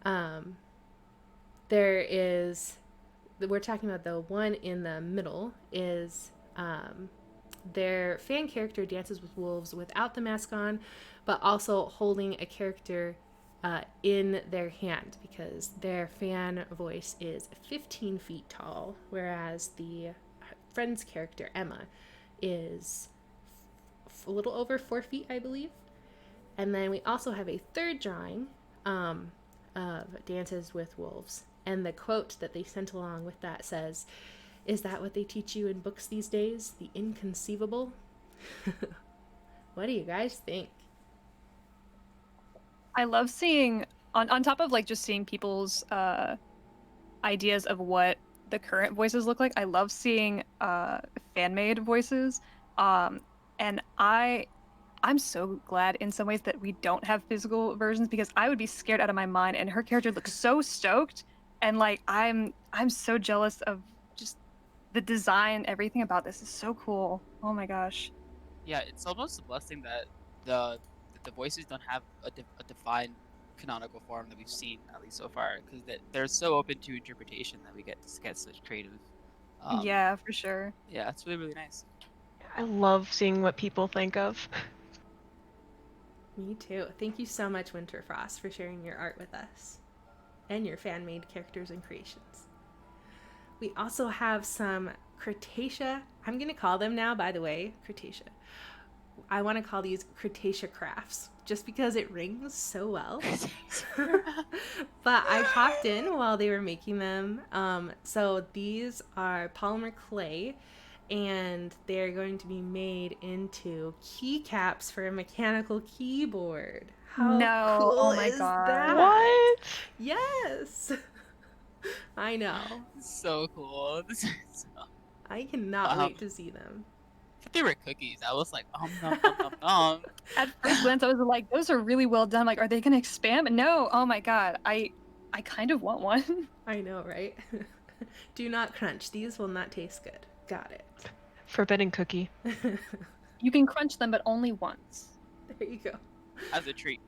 we're talking about the one in the middle is their fan character Dances with Wolves without the mask on, but also holding a character in their hand, because their fan voice is 15 feet tall, whereas the friend's character, Emma, is a little over 4 feet, I believe. And then we also have a third drawing of Dances with Wolves. And the quote that they sent along with that says, "Is that what they teach you in books these days? The inconceivable?" What do you guys think? I love seeing on top of like just seeing people's ideas of what the current voices look like. I love seeing fan-made voices. And I'm so glad in some ways that we don't have physical versions, because I would be scared out of my mind, and her character looks so stoked, and like I'm so jealous of just the design. Everything about this is so cool. Oh my gosh. Yeah, it's almost a blessing that the the voices don't have a defined canonical form that we've seen, at least so far, because they're so open to interpretation that we get to get such creative. Yeah, for sure. Yeah, it's really nice. I love seeing what people think of. Me too. Thank you so much, Winterfrost, for sharing your art with us and your fan-made characters and creations. We also have some Cretaceous. I'm going to call them now, by the way, Cretaceous. I want to call these Cretaceous crafts just because it rings so well. But I popped in while they were making them. So these are polymer clay, and they're going to be made into keycaps for a mechanical keyboard. How No, cool oh my is God. that? What? Yes. I know. So cool. This is so... I cannot wait to see them. If they were cookies, I was like, nom, nom, nom, nom. At first glance, I was like, those are really well done. Like, are they gonna expand? No. Oh my God. I kind of want one. I know, right? Do not crunch. These will not taste good. Got it. Forbidden cookie. You can crunch them, but only once. There you go. As a treat.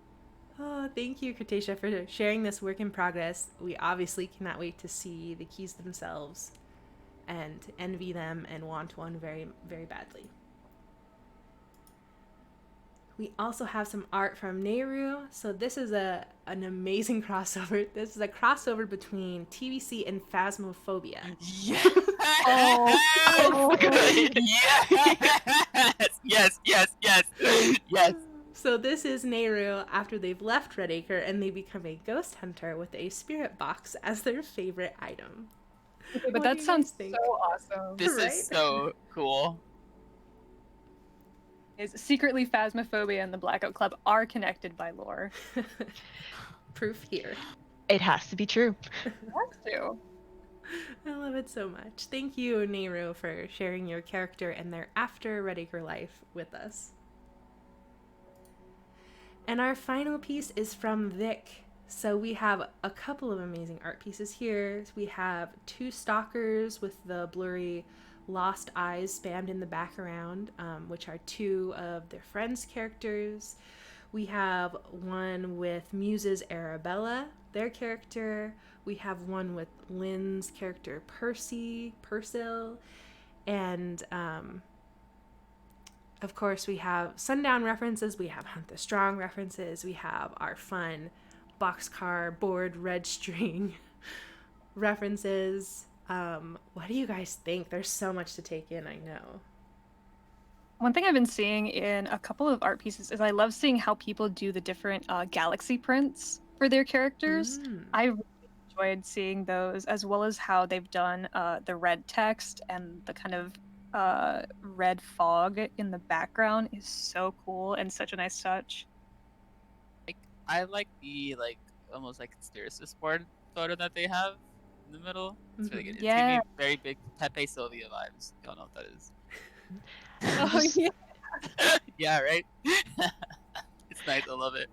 Oh, thank you, Cretaceous, for sharing this work in progress. We obviously cannot wait to see the keys themselves and envy them and want one very, very badly. We also have some art from Nehru. So this is an amazing crossover. This is a crossover between TVC and Phasmophobia. Yes! Oh. Yes! Yes! So this is Nehru after they've left Redacre and they become a ghost hunter with a spirit box as their favorite item. Okay, What but do that you sounds guys think? so awesome. This Right? is so cool. Is secretly Phasmophobia and the Blackout Club are connected by lore. Proof here. It has to be true. Has to. I love it so much. Thank you, Nehru, for sharing your character and their after Redacre life with us. And our final piece is from Vic. So we have a couple of amazing art pieces here. We have two stalkers with the blurry lost eyes spammed in the background, which are two of their friends' characters. We have one with Muse's Arabella, their character. We have one with Lynn's character, Persil. And of course, we have Sundown references. We have Hunt the Strong references. We have our fun boxcar board red string references. What do you guys think? There's so much to take in, I know. One thing I've been seeing in a couple of art pieces is I love seeing how people do the different galaxy prints for their characters. I really enjoyed seeing those, as well as how they've done the red text and the kind of red fog in the background is so cool and such a nice touch. I like the almost like conspiracy board photo that they have in the middle. It's really good. It's giving me very big Pepe Sylvia vibes. Don't know what that is. Oh yeah. Yeah, right? It's nice. I love it.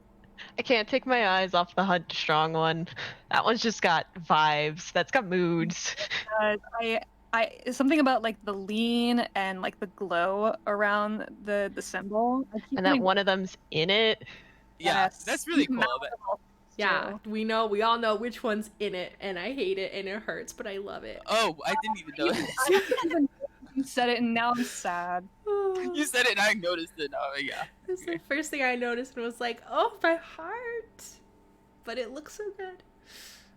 I can't take my eyes off the Hunt Strong one. That one's just got vibes. That's got moods. I something about like the lean and like the glow around the symbol. And that one of them's in it. Yeah, Yes. that's really cool. Yeah, we all know which one's in it, and I hate it, and it hurts, but I love it. Oh, I didn't even know this. I didn't even know you said it, and now I'm sad. You said it, and I noticed it. Oh, yeah. This is the first thing I noticed and was like, oh, my heart. but it looks so good.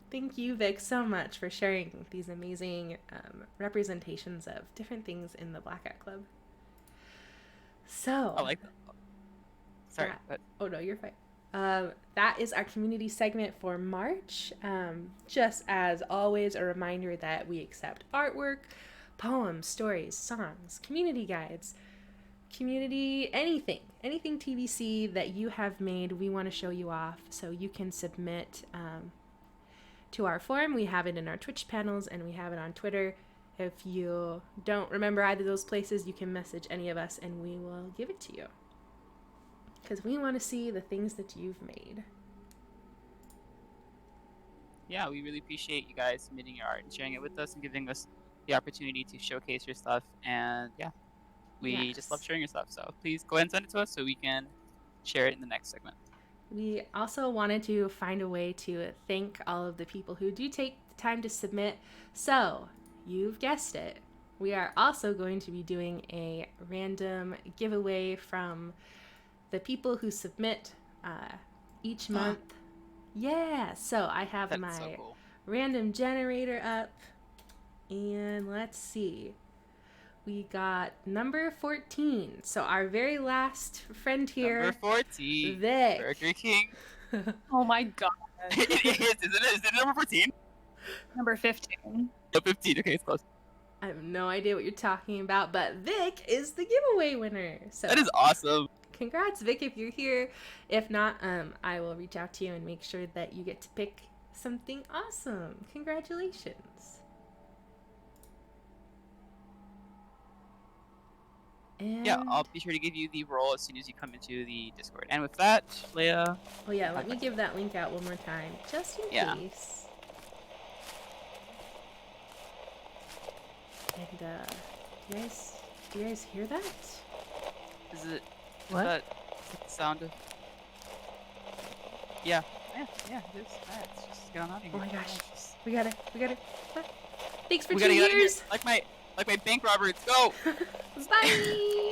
Thank you, Vic, so much for sharing these amazing representations of different things in the Blackout Club. So, I like that. Sorry. that- oh no, you're fine. That is our community segment for March. Just as always, a reminder that we accept artwork, poems, stories, songs, community guides, anything TBC that you have made, we want to show you off. So you can submit to our forum. We have it in our Twitch panels and we have it on Twitter. If you don't remember either of those places, you can message any of us and we will give it to you. Because we want to see the things that you've made. Yeah, we really appreciate you guys submitting your art and sharing it with us and giving us the opportunity to showcase your stuff. And yeah, we just love Yes. sharing your stuff. So please go ahead and send it to us so we can share it in the next segment. We also wanted to find a way to thank all of the people who do take the time to submit. So, you've guessed it. We are also going to be doing a random giveaway from the people who submit each month. Yeah, so I have That's my so cool. random generator up. And let's see. We got number 14. So our very last friend here. Number 14. Vic. Burger King. Oh my god. It is, isn't it? Is it number 14? Number 15. No, 15. Okay, it's close. I have no idea what you're talking about, but Vic is the giveaway winner. So That is awesome. congrats, Vic, if you're here. If not, I will reach out to you and make sure that you get to pick something awesome. Congratulations. And Yeah, I'll be sure to give you the role as soon as you come into the Discord. And with that, Leia. oh yeah, let me give that link out one more time, just in Yeah. case. And do you guys hear that? Is it What? that is it the sound of? Yeah, it is. Let's just get on out of here. Oh my gosh. Yeah, just- We got it. Thanks for We 2 gotta get out of here. years. Like my bank robber. Let's go. Bye.